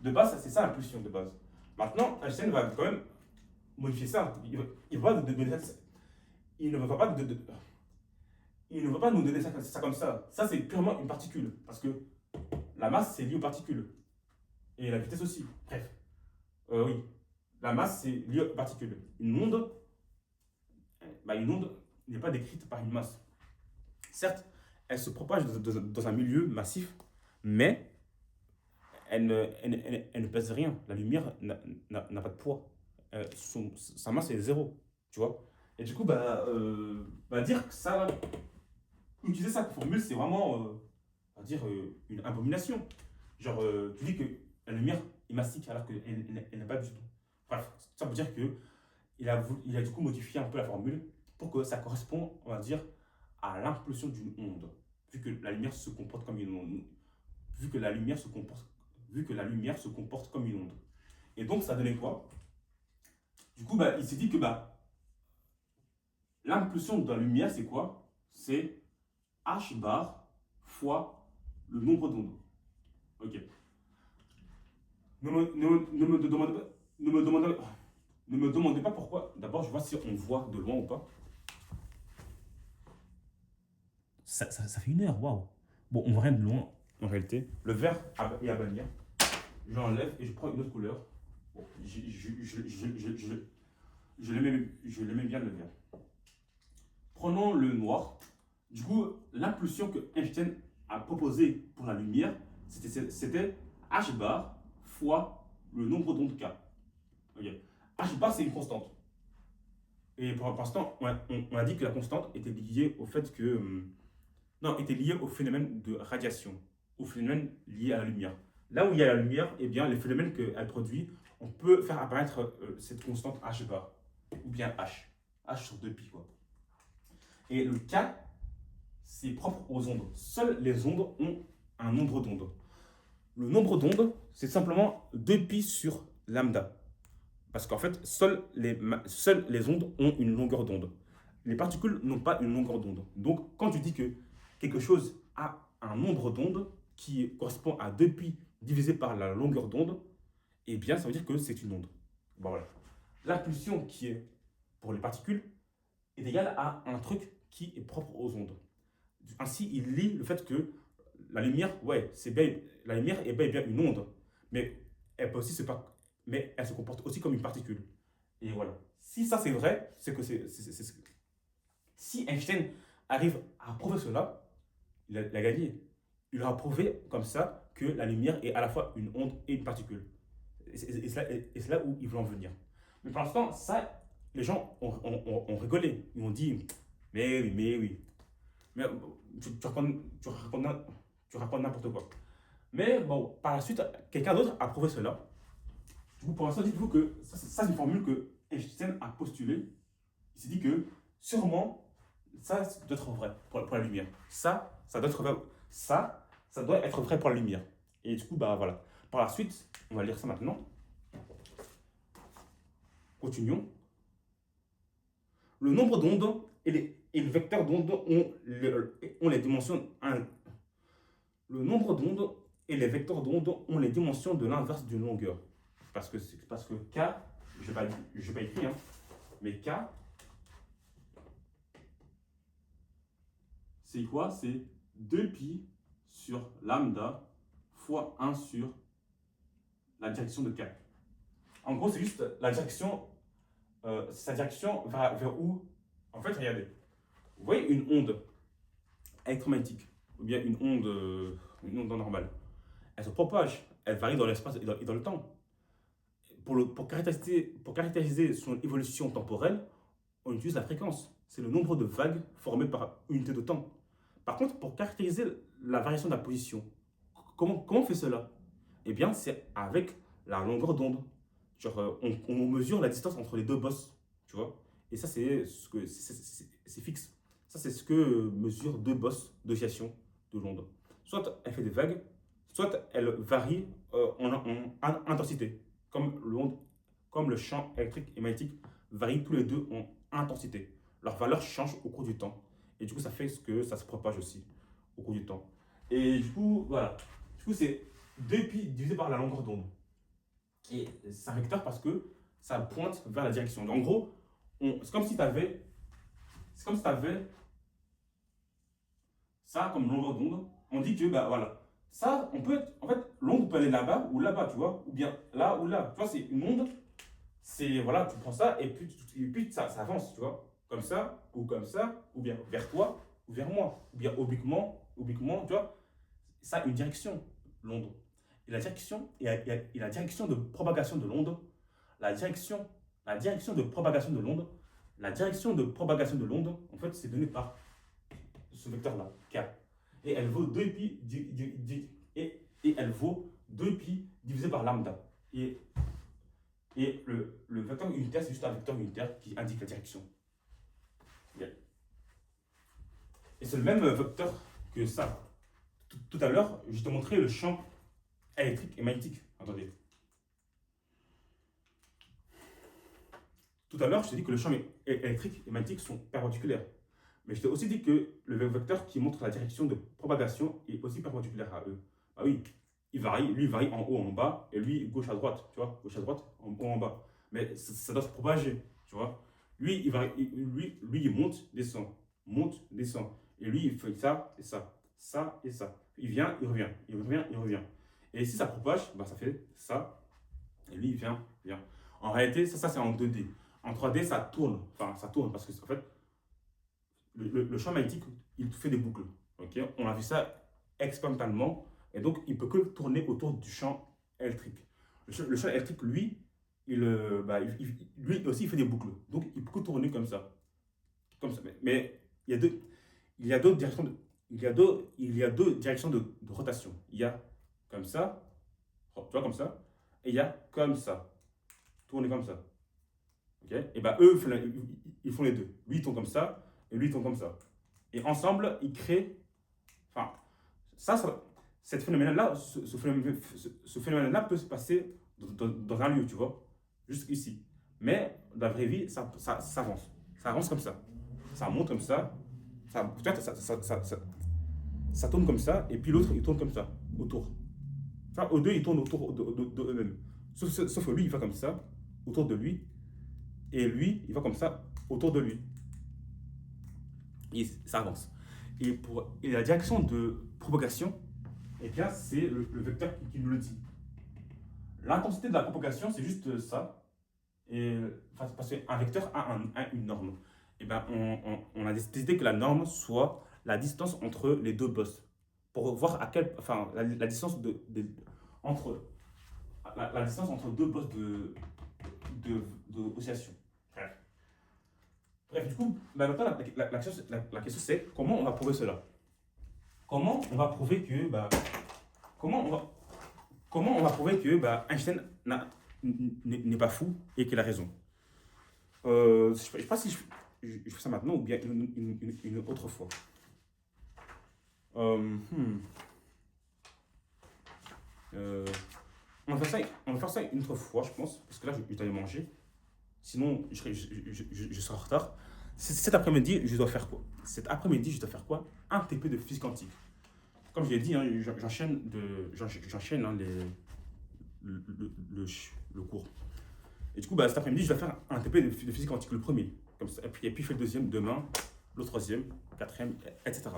[SPEAKER 1] De base, c'est ça l'impulsion de base. Maintenant, Einstein va quand même modifier ça. Il ne va pas il ne va pas nous donner ça comme ça. Ça, c'est purement une particule. Parce que la masse, c'est lié aux particules. Et la vitesse aussi. Bref. Oui. La masse, c'est lié aux particules. Une onde n'est pas décrite par une masse. Certes, elle se propage dans un milieu massif, mais elle ne pèse rien. La lumière n'a pas de poids. Sa masse est zéro, tu vois. Et du coup, dire que ça, utiliser ça comme formule, c'est vraiment, une abomination. Genre, tu dis que la lumière est massique alors qu'elle n'est pas du tout. Bref, ça veut dire que il a du coup modifié un peu la formule pour que ça corresponde, on va dire, à l'impulsion d'une onde, vu que la lumière se comporte comme une onde, vu que la lumière se comporte, vu que la lumière se comporte comme une onde. Et donc, ça donnait quoi? Du coup, bah, il s'est dit que bah, l'impulsion de la lumière, c'est quoi? C'est h bar fois le nombre d'ondes. Ok. Ne me demandez, ne me demandez pas pourquoi. D'abord, je vois si on voit de loin ou pas. Ça fait 1 heure, waouh. Bon, on voit rien de loin en réalité. Le vert est à bannir. Je l'enlève et je prends une autre couleur. Bon, je l'aimais bien le vert. Prenons le noir. Du coup, l'impulsion que Einstein a proposée pour la lumière, c'était h bar fois le nombre d'ondes K. Okay. H bar, c'est une constante. Et pour l'instant, on a dit que la constante était liée au fait que. Non, était liée au phénomène de radiation, au phénomène lié à la lumière. Là où il y a la lumière, eh bien, les phénomènes qu'elle produit, on peut faire apparaître cette constante H bar, ou bien H sur 2pi, quoi. Et le K, c'est propre aux ondes. Seules les ondes ont un nombre d'ondes. Le nombre d'ondes, c'est simplement 2pi sur lambda. Parce qu'en fait, seules les ondes ont une longueur d'onde. Les particules n'ont pas une longueur d'onde. Donc, quand tu dis que quelque chose a un nombre d'ondes qui correspond à 2pi divisé par la longueur d'onde, eh bien, ça veut dire que c'est une onde. Bon, voilà. L'impulsion qui est pour les particules est égale à un truc qui est propre aux ondes. Ainsi, il lie le fait que la lumière, ouais, la lumière est bel et bien une onde, mais elle peut aussi mais elle se comporte aussi comme une particule. Et voilà. Si ça c'est vrai, c'est que si Einstein arrive à prouver cela, il a gagné. Il aura prouvé comme ça que la lumière est à la fois une onde et une particule. Et c'est là où ils vont en venir. Mais pour l'instant, ça, les gens ont rigolé. Ils ont dit, mais oui, mais oui. Mais tu racontes n'importe quoi. Mais bon, par la suite, quelqu'un d'autre a prouvé cela. Du coup, pour l'instant, dites-vous que ça, c'est une formule que Einstein a postulée. Il s'est dit que sûrement, ça doit être vrai pour la lumière. Ça doit être vrai. Ça doit être vrai pour la lumière. Et du coup, bah voilà. Par la suite, on va lire ça maintenant. Continuons. Le nombre d'ondes et le vecteur d'ondes ont les dimensions. Le nombre d'ondes et les vecteurs d'ondes ont les dimensions de l'inverse d'une longueur. Parce que K, je vais pas écrire, hein, mais K, c'est quoi? C'est 2pi sur lambda fois 1 sur la direction de K. En gros, c'est juste la direction, sa direction vers où? En fait, regardez. Vous voyez une onde électromagnétique, ou bien une onde normale. Elle se propage, elle varie dans l'espace et dans le temps. Pour caractériser son évolution temporelle, on utilise la fréquence. C'est le nombre de vagues formées par unité de temps. Par contre, pour caractériser la variation de la position, comment on fait cela? Eh bien, c'est avec la longueur d'onde. Genre, on mesure la distance entre les deux bosses, tu vois. Et ça, c'est fixe. Ça, c'est ce que mesurent deux bosses d'oscillation de l'onde. Soit elle fait des vagues, soit elle varie en intensité, comme le champ électrique et magnétique varient tous les deux en intensité. Leur valeur change au cours du temps. Et du coup, ça fait que ça se propage aussi au cours du temps. Et du coup, voilà. Du coup, c'est 2pi divisé par la longueur d'onde. Et c'est un vecteur parce que ça pointe vers la direction. Donc, en gros, c'est comme si tu avais ça comme longueur d'onde. On dit que, bah voilà. Ça, en fait, l'onde peut aller là-bas ou là-bas, tu vois, ou bien là ou là. Tu vois, c'est une onde, c'est, voilà, tu prends ça et puis ça avance, tu vois, comme ça, ou bien vers toi, ou vers moi, ou bien obliquement, tu vois, ça a une direction, l'onde. Et la direction, et la direction de propagation de l'onde, la direction de propagation de l'onde, en fait, c'est donné par ce vecteur-là, K. Et elle vaut 2pi divisé par lambda. Et le vecteur unitaire, c'est juste un vecteur unitaire qui indique la direction. Bien. Et c'est le même vecteur que ça. Tout à l'heure, je te montrais le champ électrique et magnétique. Attendez. Tout à l'heure, je t'ai dit que le champ électrique et magnétique sont perpendiculaires. Mais je t'ai aussi dit que le vecteur qui montre la direction de propagation est aussi perpendiculaire à eux. Ah oui, il varie, lui il varie en haut, en bas, et lui gauche à droite, tu vois, gauche à droite, en haut, en bas. Mais ça doit se propager, tu vois. Lui, il varie, lui, il monte, descend. Et lui, il fait ça et ça et ça. Il vient, il revient, il revient, il revient. Et si ça propage, bah, ça fait ça, et lui, il vient. En réalité, ça c'est en 2D. En 3D, ça tourne. Enfin, ça tourne parce que, en fait, le champ magnétique, il fait des boucles. Ok, on a vu ça expérimentalement. Et donc, il ne peut que tourner autour du champ électrique. Le champ électrique, lui, lui aussi, il fait des boucles. Donc, il peut que tourner comme ça. Comme ça. Mais il y a d'autres directions il y a deux directions de rotation. Il y a comme ça, tu vois, comme ça. Et il y a comme ça. Tourner comme ça. Ok, et bien, eux, ils font les deux. Lui, il tourne comme ça. Et lui, il tourne comme ça. Et ensemble, ils créent. Enfin, cette phénomène-là, ce phénomène-là peut se passer dans un lieu, tu vois, juste ici. Mais dans la vraie vie, ça avance. Ça avance comme ça. Ça monte comme ça. Ça tourne comme ça. Et puis l'autre, il tourne comme ça, autour. Enfin, aux deux, ils tournent autour d'eux-mêmes. Sauf que lui, il va comme ça, autour de lui. Et lui, il va comme ça, autour de lui. Et ça avance. Et la direction de propagation, eh bien, c'est le vecteur qui nous le dit. L'intensité de la propagation, c'est juste ça. Et parce qu'un vecteur a une norme. Et bien, on a décidé que la norme soit la distance entre les deux bosses. Pour voir à quelle. Enfin, la distance entre. La distance entre deux bosses d'oscillation. Bref, du coup, maintenant, la question c'est comment on va prouver cela? Comment on va prouver que. Comment on va prouver que Einstein n'est pas fou et qu'il a raison? Je ne sais pas si je fais ça maintenant ou bien une autre fois. On va faire ça une autre fois, je pense, parce que là, je dois aller manger. Sinon, je serai en retard. Cet après-midi, je dois faire quoi? Cet après-midi, je dois faire quoi? Un TP de physique quantique. Comme je l'ai dit, hein, j'enchaîne hein, le cours. Et du coup, cet après-midi, je dois faire un TP de physique quantique, le premier. Comme ça, et puis je fais le deuxième demain, le troisième, quatrième, etc.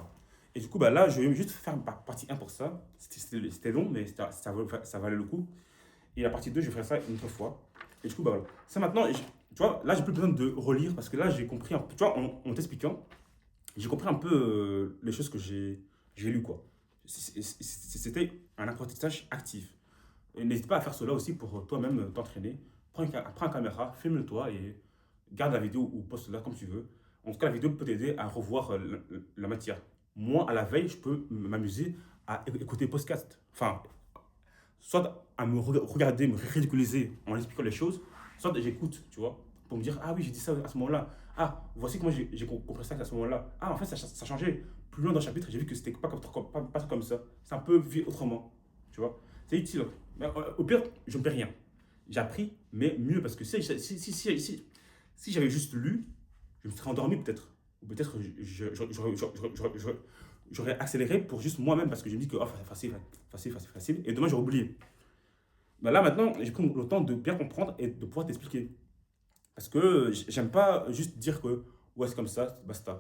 [SPEAKER 1] Et du coup, là, je vais juste faire partie 1 pour ça. C'était long, mais ça valait le coup. Et la partie 2, je vais faire ça une autre fois. Et du coup, voilà. Ça maintenant, tu vois, là, j'ai plus besoin de relire parce que là, j'ai compris un peu, tu vois, en t'expliquant, j'ai compris un peu les choses que j'ai lues, quoi. C'était un apprentissage actif. Et n'hésite pas à faire cela aussi pour toi-même t'entraîner. Prends une caméra, filme-toi et garde la vidéo ou poste-la comme tu veux. En tout cas, la vidéo peut t'aider à revoir la matière. Moi, à la veille, je peux m'amuser à écouter podcast. Enfin, soit à me regarder, me ridiculiser en expliquant les choses, soit j'écoute, tu vois, pour me dire, ah oui, j'ai dit ça à ce moment-là. Ah, voici comment j'ai compris ça à ce moment-là. Ah, en fait, ça changeait. Plus loin dans le chapitre, j'ai vu que c'était pas comme ça. C'est un peu vu autrement, tu vois. C'est utile. Mais, au pire, je ne perds rien. J'ai appris, mais mieux, parce que si j'avais juste lu, je me serais endormi peut-être. Ou peut-être j'aurais accéléré pour juste moi-même, parce que je me dis que oh, facile. Et demain, j'aurais oublié. Là, maintenant, j'ai pris le temps de bien comprendre et de pouvoir t'expliquer. Parce que j'aime pas juste dire que ouais, c'est comme ça, basta.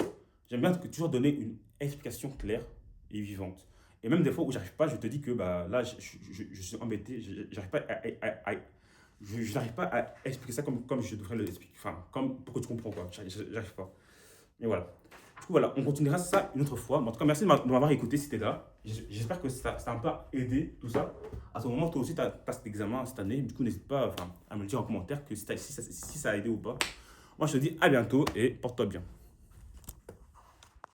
[SPEAKER 1] J'aime bien toujours donner une explication claire et vivante. Et même des fois où j'arrive pas, je te dis que là, je suis embêté, j'arrive pas je n'arrive pas à expliquer ça comme je devrais l'expliquer. Enfin, comme pour que tu comprends, quoi. J'arrive pas. Et voilà. Du coup, voilà, on continuera ça une autre fois. Mais en tout cas, merci de m'avoir écouté si t'es là. J'espère que ça a un peu aidé, tout ça. À ce moment, toi aussi, tu as cet examen cette année. Du coup, n'hésite pas à me le dire en commentaire que si ça a aidé ou pas. Moi, je te dis à bientôt et porte-toi bien.